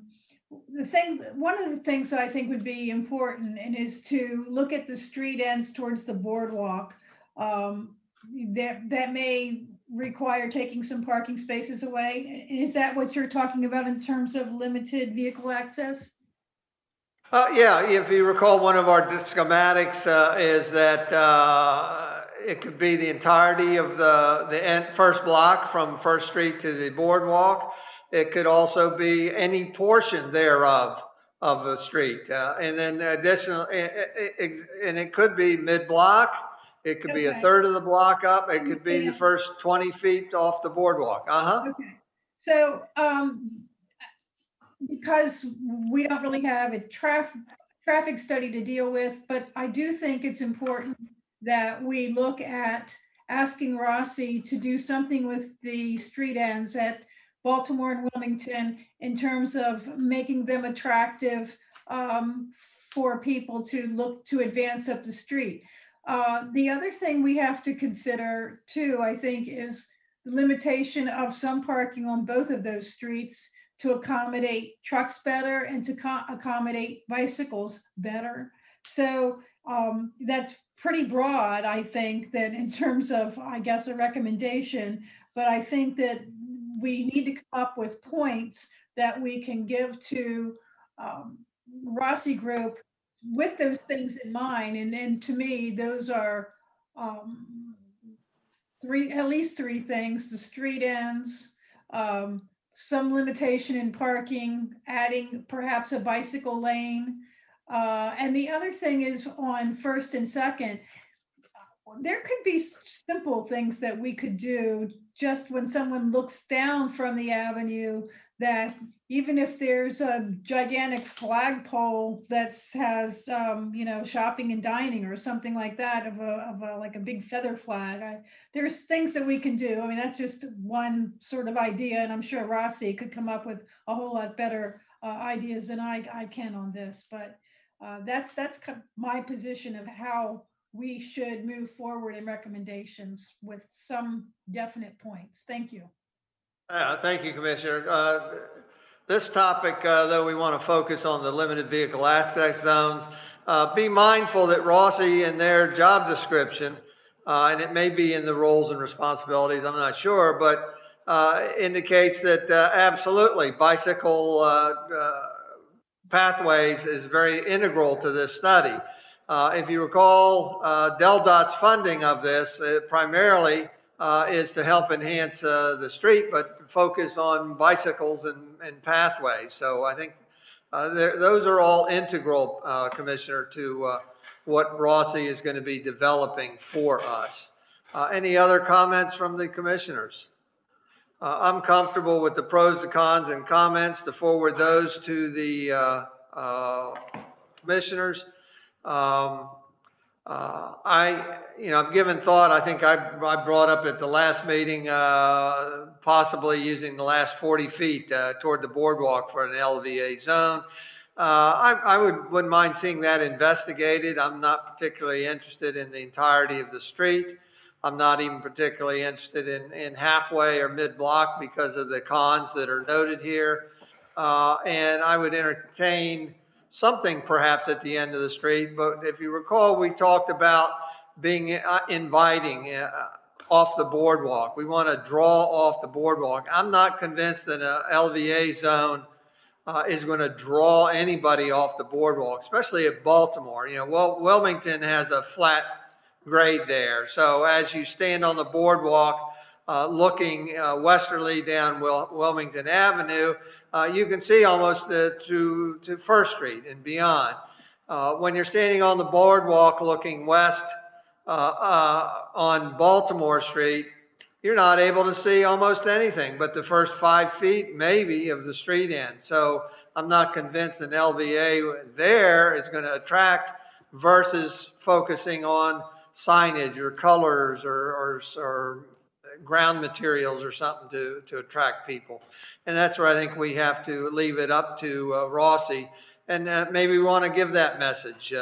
of the things that I think would be important and is to look at the street ends towards the boardwalk. That may require taking some parking spaces away. Is that what you're talking about in terms of limited vehicle access? Yeah, if you recall, one of our schematics is that it could be the entirety of the first block from First Street to the boardwalk. It could also be any portion thereof of the street. And then additional, and it could be mid-block. It could be a third of the block up. It could be the first 20 feet off the boardwalk. Okay. So, because we don't really have a traffic study to deal with, but I do think it's important that we look at asking Rossi to do something with the street ends at Baltimore and Wilmington in terms of making them attractive for people to look to advance up the street. The other thing we have to consider too, I think, is the limitation of some parking on both of those streets to accommodate trucks better and to accommodate bicycles better. So that's pretty broad, I think, that in terms of, I guess, a recommendation, but I think that we need to come up with points that we can give to Rossi Group with those things in mind. And then to me, those are at least three things: the street ends, some limitation in parking, adding perhaps a bicycle lane. And the other thing is on First and Second, there could be simple things that we could do just when someone looks down from the avenue, that even if there's a gigantic flagpole that has, shopping and dining or something like that, like a big feather flag, there's things that we can do. I mean, that's just one sort of idea, and I'm sure Rossi could come up with a whole lot better ideas than I can on this. But that's kind of my position of how we should move forward in recommendations with some definite points. Thank you. Thank you, Commissioner. This topic, though we want to focus on the limited vehicle access zones, be mindful that Rossi in their job description, and it may be in the roles and responsibilities, I'm not sure, but indicates that absolutely bicycle pathways is very integral to this study. If you recall, DelDOT's funding of this primarily is to help enhance the street, but focus on bicycles and pathways. So I think those are all integral, Commissioner, to what Rossi is going to be developing for us. Any other comments from the commissioners? I'm comfortable with the pros, the cons, and comments to forward those to the commissioners. I've given thought. I think I brought up at the last meeting, possibly using the last 40 feet toward the boardwalk for an LVA zone. I wouldn't mind seeing that investigated. I'm not particularly interested in the entirety of the street. I'm not even particularly interested in halfway or mid-block because of the cons that are noted here. And I would entertain something perhaps at the end of the street. But if you recall, we talked about being inviting off the boardwalk. We want to draw off the boardwalk. I'm not convinced that a LVA zone is going to draw anybody off the boardwalk, especially at Baltimore. You know, Wilmington has a flat grade there. So as you stand on the boardwalk, looking westerly down Wilmington Avenue, you can see almost to First Street and beyond. When you're standing on the boardwalk looking west on Baltimore Street, you're not able to see almost anything but the first 5 feet maybe of the street end. So I'm not convinced an LVA there is going to attract versus focusing on signage or colors or ground materials or something to attract people. And that's where I think we have to leave it up to Rossi. And maybe we want to give that message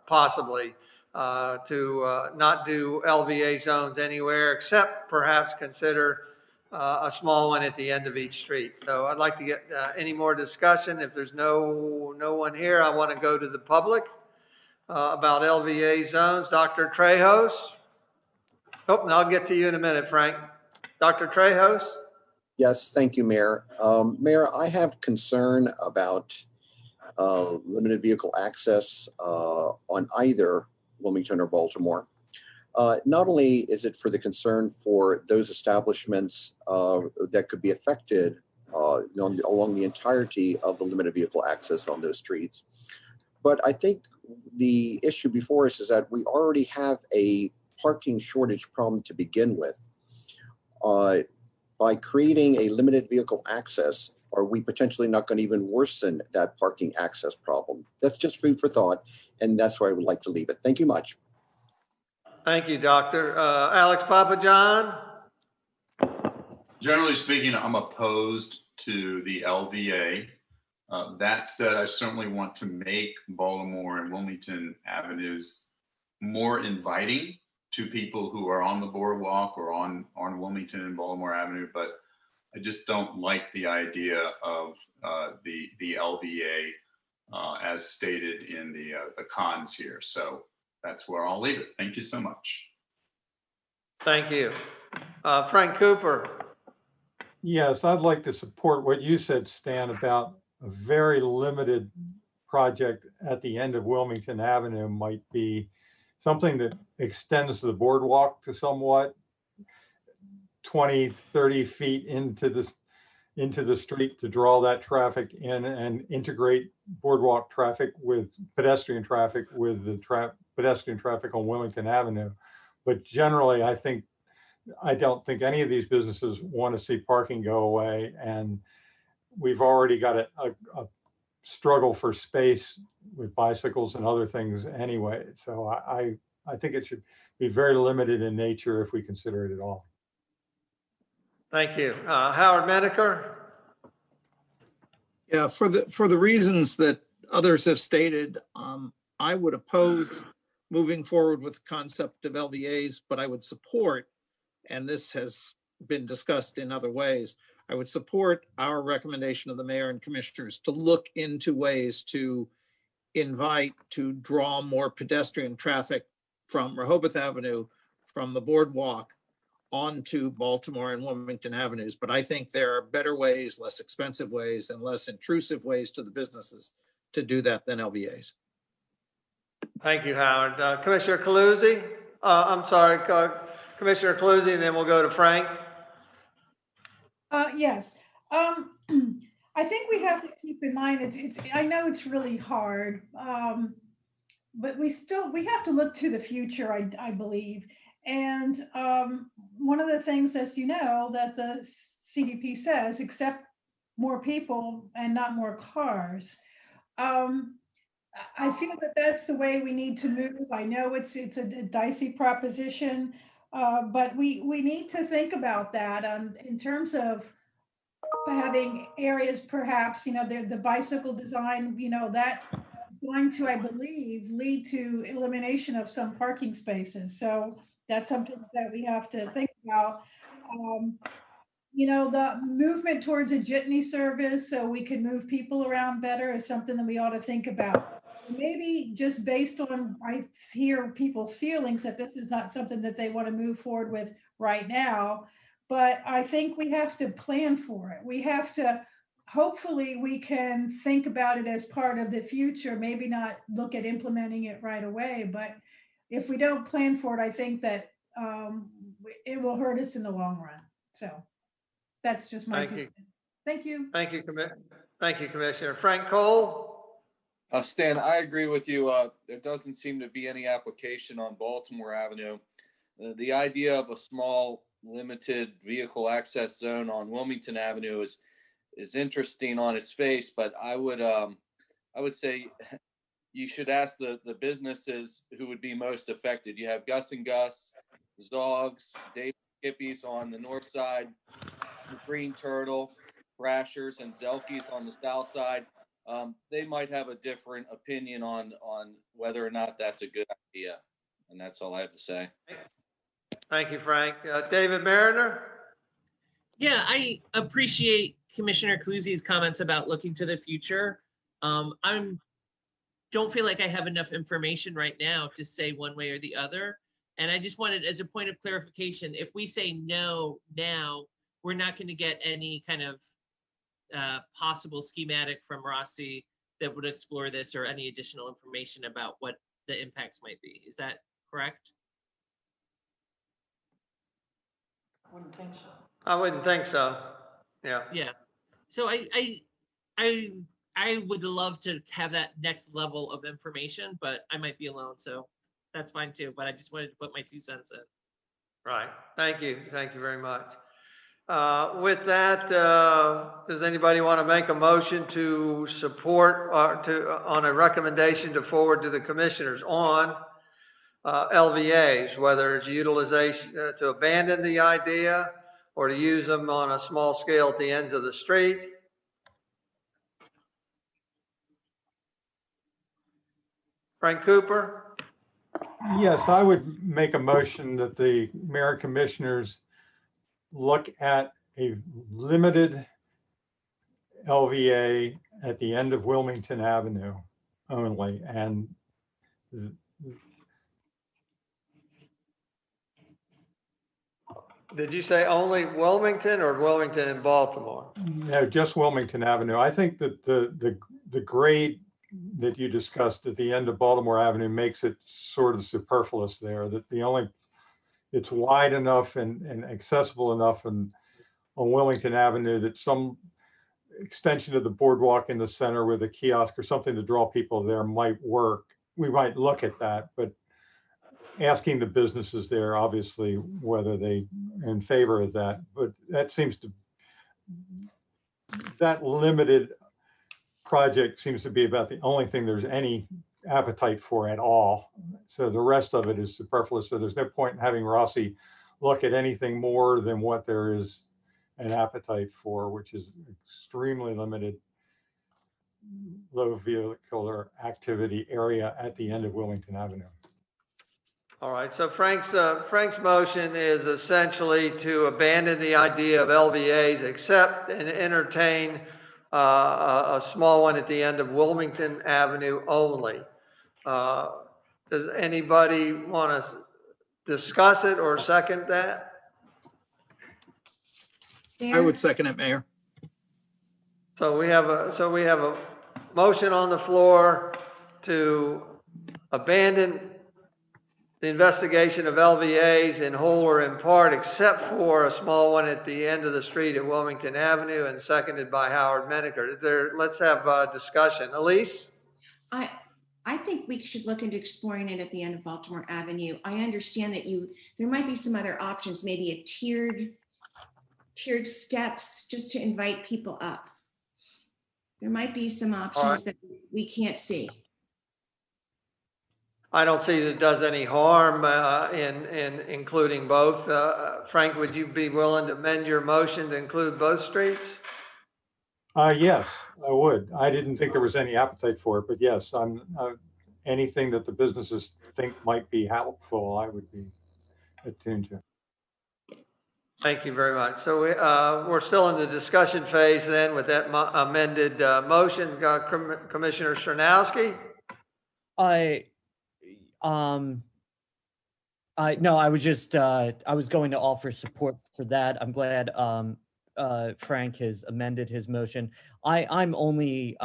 possibly to not do LVA zones anywhere except perhaps consider a small one at the end of each street. So I'd like to get any more discussion. If there's no one here, I want to go to the public about LVA zones. Dr. Trejos? Oh, and I'll get to you in a minute, Frank. Dr. Trejos? Yes, thank you, Mayor. Mayor, I have concern about limited vehicle access on either Wilmington or Baltimore. Not only is it for the concern for those establishments that could be affected along the entirety of the limited vehicle access on those streets, but I think the issue before us is that we already have a parking shortage problem to begin with. By creating a limited vehicle access, are we potentially not going to even worsen that parking access problem? That's just food for thought, and that's where I would like to leave it. Thank you much. Thank you, Doctor. Alex Papajohn? Generally speaking, I'm opposed to the LVA. That said, I certainly want to make Baltimore and Wilmington Avenues more inviting to people who are on the boardwalk or on Wilmington and Baltimore Avenue, but I just don't like the idea of the LVA as stated in the cons here. So that's where I'll leave it. Thank you so much. Thank you. Frank Cooper? Yes, I'd like to support what you said, Stan, about a very limited project at the end of Wilmington Avenue might be something that extends the boardwalk to somewhat 20, 30 feet into the street to draw that traffic in and integrate boardwalk traffic with pedestrian traffic with the pedestrian traffic on Wilmington Avenue. But generally, I don't think any of these businesses want to see parking go away, and we've already got a struggle for space with bicycles and other things anyway. So I think it should be very limited in nature if we consider it at all. Thank you. Howard Menaker? Yeah, for the reasons that others have stated, I would oppose moving forward with the concept of LVAs, but I would support, and this has been discussed in other ways, I would support our recommendation of the mayor and commissioners to look into ways to invite, to draw more pedestrian traffic from Rehoboth Avenue, from the boardwalk onto Baltimore and Wilmington Avenues. But I think there are better ways, less expensive ways, and less intrusive ways to the businesses to do that than LVAs. Thank you, Howard. Commissioner Calusi? I'm sorry, Commissioner Calusi, and then we'll go to Frank. Yes. I think we have to keep in mind, I know it's really hard, but we have to look to the future, I believe. And one of the things, as you know, that the CDP says, accept more people and not more cars. I feel that that's the way we need to move. I know it's a dicey proposition, but we need to think about that in terms of having areas, perhaps, the bicycle design, that is going to, I believe, lead to elimination of some parking spaces. So that's something that we have to think about. you know, the movement towards a jitney service so we can move people around better is something that we ought to think about. Maybe just based on, I hear people's feelings that this is not something that they want to move forward with right now, but I think we have to plan for it. We have to, hopefully we can think about it as part of the future, maybe not look at implementing it right away, but if we don't plan for it, I think that it will hurt us in the long run. So that's just my Thank you. Thank you. Thank you, Commissioner. Frank Cole? Stan, I agree with you. There doesn't seem to be any application on Baltimore Avenue. The idea of a small, limited vehicle access zone on Wilmington Avenue is interesting on its face, but I would say you should ask the businesses who would be most affected. You have Gus and Gus, Zogs, Dave Skippies on the north side, the Green Turtle, Thrashers, and Zelkies on the south side. They might have a different opinion on whether or not that's a good idea. And that's all I have to say. Thank you, Frank. David Mariner? Yeah, I appreciate Commissioner Cluzzi's comments about looking to the future. Don't feel like I have enough information right now to say one way or the other. And I just wanted, as a point of clarification, if we say no now, we're not going to get any kind of possible schematic from Rossi that would explore this or any additional information about what the impacts might be. Is that correct? I wouldn't think so. I wouldn't think so. Yeah. Yeah. So I would love to have that next level of information, but I might be alone, so that's fine too. But I just wanted to put my 2 cents in. Right. Thank you. Thank you very much. With that, does anybody want to make a motion to support on a recommendation to forward to the commissioners on LVAs, whether it's utilization to abandon the idea or to use them on a small scale at the ends of the street? Frank Cooper? Yes, I would make a motion that the mayor and commissioners look at a limited LVA at the end of Wilmington Avenue only. And did you say only Wilmington or Wilmington and Baltimore? no, just Wilmington Avenue. I think that the grade that you discussed at the end of Baltimore Avenue makes it sort of superfluous there, that it's wide enough and accessible enough on Wilmington Avenue that some extension of the boardwalk in the center with a kiosk or something to draw people there might work. We might look at that, but asking the businesses there, obviously, whether they are in favor of that, but that limited project seems to be about the only thing there's any appetite for at all. So the rest of it is superfluous. So there's no point in having Rossi look at anything more than what there is an appetite for, which is extremely limited low vehicular activity area at the end of Wilmington Avenue. All right, so Frank's motion is essentially to abandon the idea of LVAs, accept and entertain a small one at the end of Wilmington Avenue only. Does anybody want to discuss it or second that? I would second it, Mayor. So we have a motion on the floor to abandon the investigation of LVAs in whole or in part, except for a small one at the end of the street at Wilmington Avenue, and seconded by Howard Menaker. Let's have a discussion. Elise? I think we should look into exploring it at the end of Baltimore Avenue. I understand that there might be some other options, maybe a tiered steps just to invite people up. There might be some options that we can't see. I don't see that it does any harm in including both. Frank, would you be willing to amend your motion to include both streets? Yes, I would. I didn't think there was any appetite for it, but yes, anything that the businesses think might be helpful, I would be attuned to. Thank you very much. So we're still in the discussion phase then with that amended motion. Commissioner Sernowski? No, I was just, I was going to offer support for that. I'm glad Frank has amended his motion. I'm only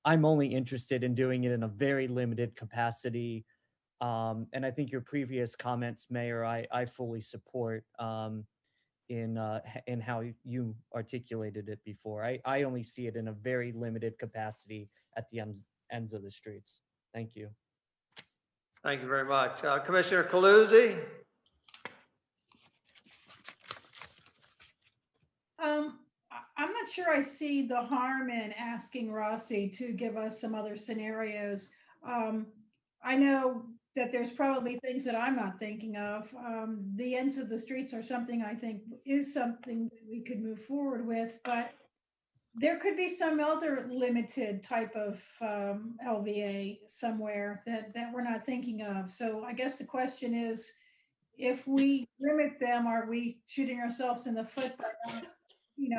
interested in doing it in a very limited capacity. And I think your previous comments, Mayor, I fully support in how you articulated it before. I only see it in a very limited capacity at the ends of the streets. Thank you. Thank you very much. Commissioner Calusi? I'm not sure I see the harm in asking Rossi to give us some other scenarios. I know that there's probably things that I'm not thinking of. The ends of the streets are something I think is something that we could move forward with, but there could be some other limited type of LVA somewhere that we're not thinking of. So I guess the question is, if we limit them, are we shooting ourselves in the foot by not,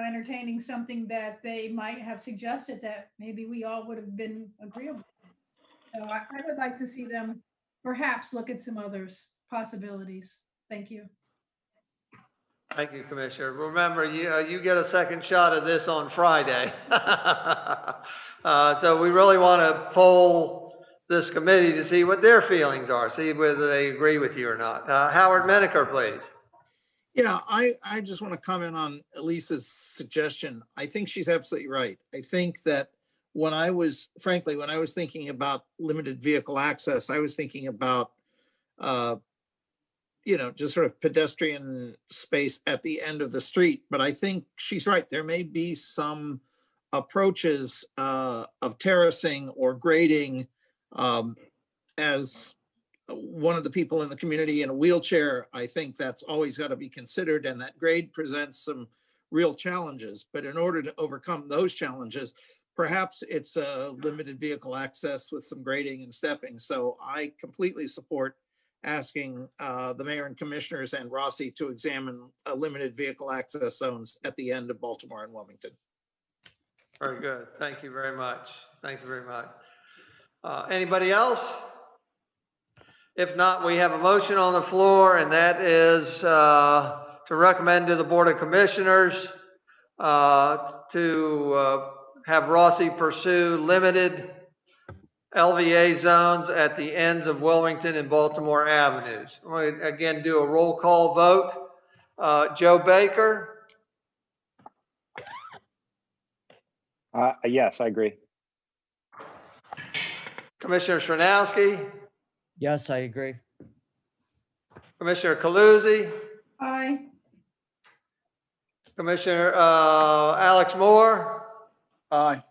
entertaining something that they might have suggested that maybe we all would have been agreeable? So I would like to see them perhaps look at some others possibilities. Thank you. Thank you, Commissioner. Remember, you get a second shot of this on Friday. So we really want to poll this committee to see what their feelings are, see whether they agree with you or not. Howard Menaker, please. Yeah, I just want to comment on Elisa's suggestion. I think she's absolutely right. I think that when I was thinking about limited vehicle access, I was thinking about, just sort of pedestrian space at the end of the street. But I think she's right. There may be some approaches of terracing or grading. As one of the people in the community in a wheelchair, I think that's always got to be considered, and that grade presents some real challenges. But in order to overcome those challenges, perhaps it's a limited vehicle access with some grading and stepping. So I completely support asking the mayor and commissioners and Rossi to examine limited vehicle access zones at the end of Baltimore and Wilmington. Very good. Thank you very much. Thank you very much. Anybody else? If not, we have a motion on the floor, and that is to recommend to the Board of Commissioners to have Rossi pursue limited LVA zones at the ends of Wilmington and Baltimore Avenues. We'll again do a roll call vote. Joe Baker? Yes, I agree. Commissioner Sernowski? Yes, I agree. Commissioner Calusi? Aye. Commissioner Alex Moore? Aye.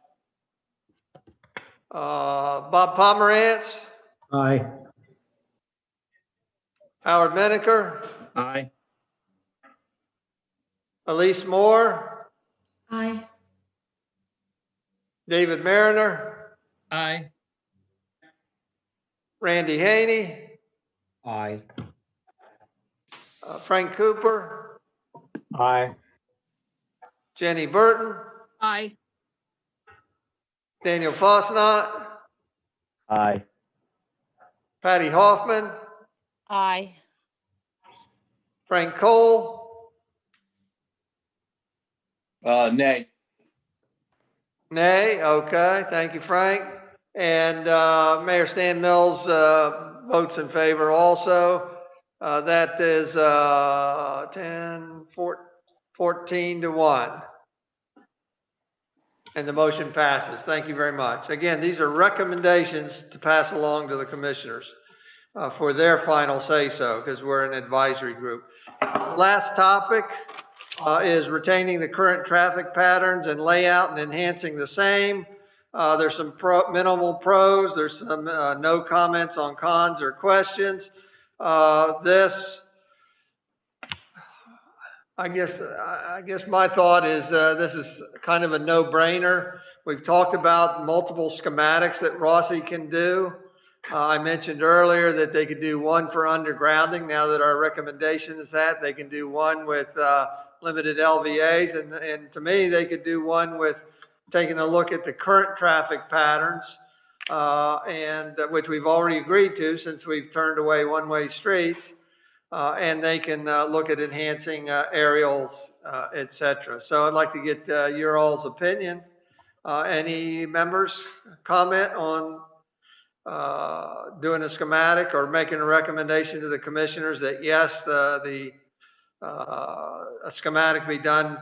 Bob Pomerantz? Aye. Howard Menaker? Aye. Elise Moore? Aye. David Mariner? Aye. Randy Haney? Aye. Frank Cooper? Aye. Jenny Burton? Aye. Daniel Fosnot? Aye. Patty Hoffman? Aye. Frank Cole? Nay. Nay, okay, thank you, Frank. And Mayor Stan Mills votes in favor also. That is 14 to 1. And the motion passes. Thank you very much. Again, these are recommendations to pass along to the commissioners for their final say-so, because we're an advisory group. Last topic is retaining the current traffic patterns and layout and enhancing the same. There's some minimal pros. There's some no comments on cons or questions. I guess my thought is this is kind of a no-brainer. We've talked about multiple schematics that Rossi can do. I mentioned earlier that they could do one for undergrounding. Now that our recommendation is that, they can do one with limited LVAs, and to me, they could do one with taking a look at the current traffic patterns, and which we've already agreed to since we've turned away one-way streets, and they can look at enhancing aerials, et cetera. So I'd like to get your all's opinion. Any members comment on doing a schematic or making a recommendation to the commissioners that yes, a schematic be done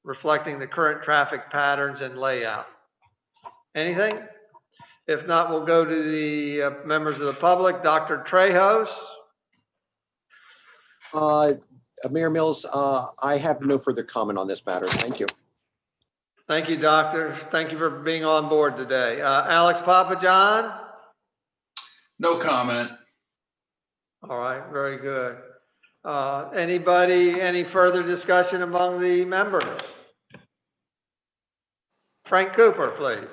reflecting the current traffic patterns and layout? Anything? If not, we'll go to the members of the public. Dr. Trejos. Mayor Mills, I have no further comment on this matter. Thank you. Thank you, Doctor. Thank you for being on board today. Alex Papajohn? No comment. All right, very good. Any further discussion among the members? Frank Cooper, please.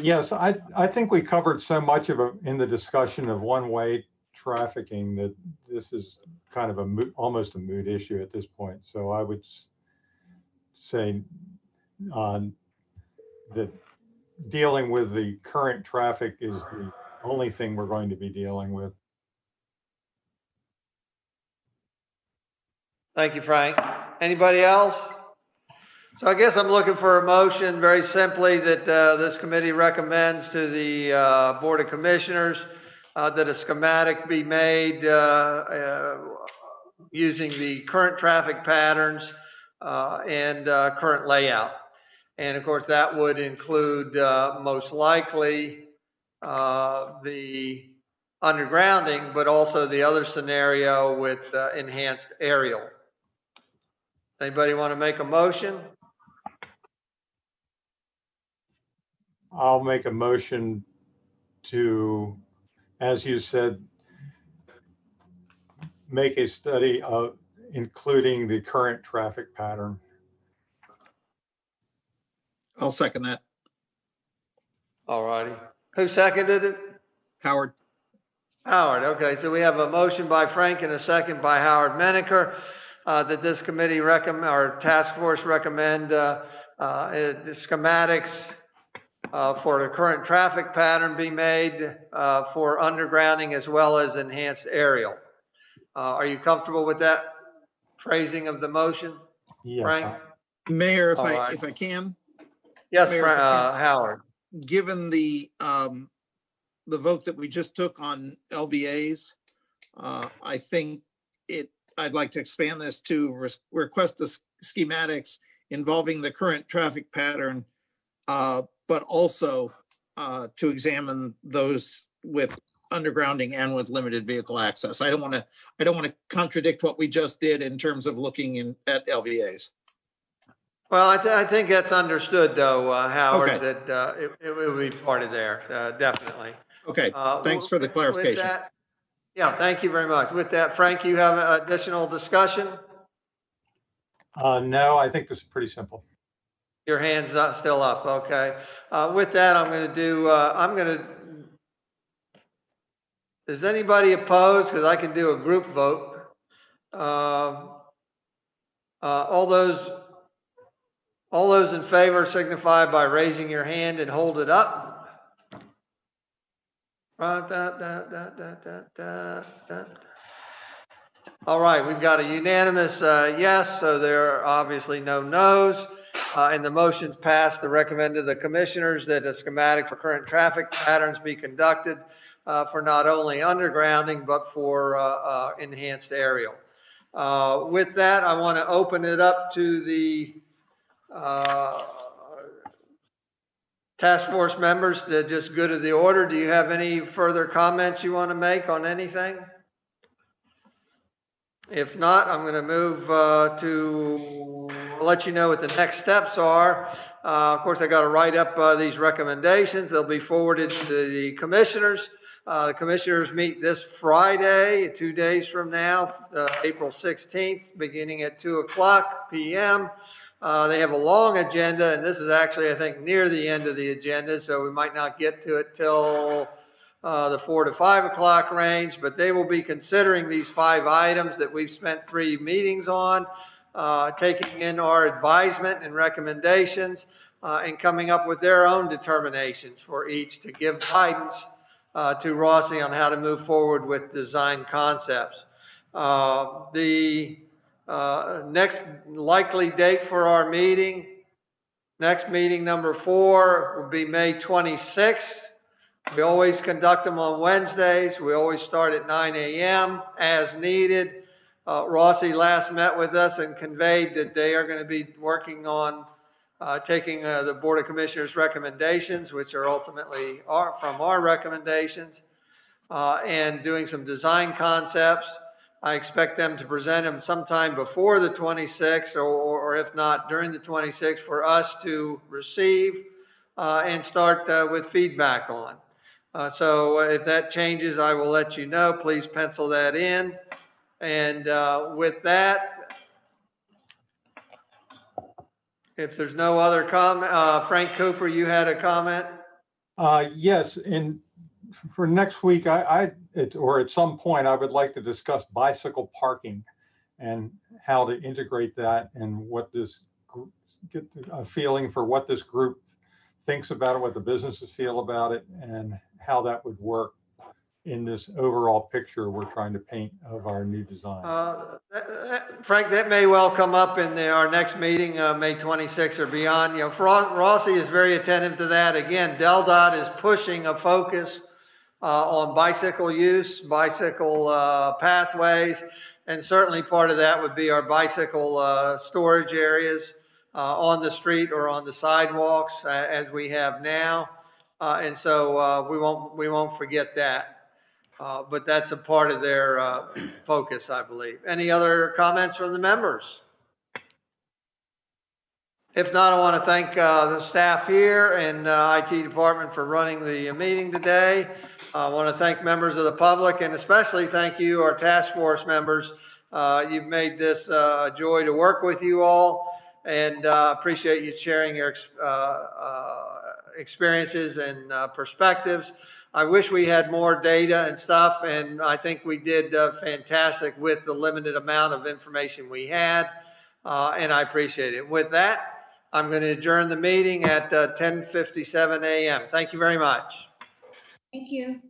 Yes, I think we covered so much of it in the discussion of one-way trafficking that this is kind of almost a moot issue at this point. So I would say that dealing with the current traffic is the only thing we're going to be dealing with. Thank you, Frank. Anybody else? So I guess I'm looking for a motion very simply that this committee recommends to the Board of Commissioners that a schematic be made using the current traffic patterns and current layout. And of course, that would include most likely the undergrounding, but also the other scenario with enhanced aerial. Anybody want to make a motion? I'll make a motion to, as you said, make a study of including the current traffic pattern. I'll second that. All righty. Who seconded it? Howard. Howard, okay. So we have a motion by Frank and a second by Howard Menaker that this committee or task force recommend the schematics for the current traffic pattern be made for undergrounding as well as enhanced aerial. Are you comfortable with that phrasing of the motion, yes, Frank? Mayor, if I can. Yes, Mayor, Howard. Given the vote that we just took on LVAs, I think I'd like to expand this to request the schematics involving the current traffic pattern, but also to examine those with undergrounding and with limited vehicle access. I don't want to contradict what we just did in terms of looking at LVAs. Well, I think that's understood, though, Howard, Okay. that it would be part of there, definitely. Okay, thanks for the clarification. With that, yeah, thank you very much. With that, Frank, you have additional discussion? No, I think this is pretty simple. Your hand's still up, okay. With that, I'm going to do, is anybody opposed? Because I can do a group vote. All those in favor signify by raising your hand and hold it up. All right, we've got a unanimous yes, so there are obviously no no's. And the motion's passed to recommend to the commissioners that a schematic for current traffic patterns be conducted for not only undergrounding, but for enhanced aerial. With that, I want to open it up to the task force members that just go to the order. Do you have any further comments you want to make on anything? If not, I'm going to move to let you know what the next steps are. Of course, I got to write up these recommendations. They'll be forwarded to the commissioners. The commissioners meet this Friday, 2 days from now, April 16th, beginning at 2:00 p.m. They have a long agenda, and this is actually, I think, near the end of the agenda, so we might not get to it till the 4 to 5 o'clock range, but they will be considering these 5 items that we've spent 3 meetings on, taking in our advisement and recommendations, and coming up with their own determinations for each to give guidance to Rossi on how to move forward with design concepts. The next likely date for our meeting, next meeting number 4 will be May 26th. We always conduct them on Wednesdays. We always start at 9 a.m. as needed. Rossi last met with us and conveyed that they are going to be working on taking the Board of Commissioners recommendations, which are ultimately from our recommendations, and doing some design concepts. I expect them to present them sometime before the 26th, or if not during the 26th, for us to receive and start with feedback on. So if that changes, I will let you know. Please pencil that in. And with that, if there's no other comment, Frank Cooper, you had a comment? Yes, and for next week, or at some point, I would like to discuss bicycle parking and how to integrate that, and what this, get a feeling for what this group thinks about it, what the businesses feel about it, and how that would work in this overall picture we're trying to paint of our new design. Frank, that may well come up in our next meeting, May 26th or beyond. You know, Rossi is very attentive to that. Again, DelDOT is pushing a focus on bicycle use, bicycle pathways, and certainly part of that would be our bicycle storage areas on the street or on the sidewalks as we have now. And so we won't forget that. But that's a part of their focus, I believe. Any other comments from the members? If not, I want to thank the staff here and IT department for running the meeting today. I want to thank members of the public, and especially thank you, our task force members. You've made this a joy to work with you all, and appreciate you sharing your experiences and perspectives. I wish we had more data and stuff, and I think we did fantastic with the limited amount of information we had, and I appreciate it. With that, I'm going to adjourn the meeting at 10:57 a.m. Thank you very much. Thank you.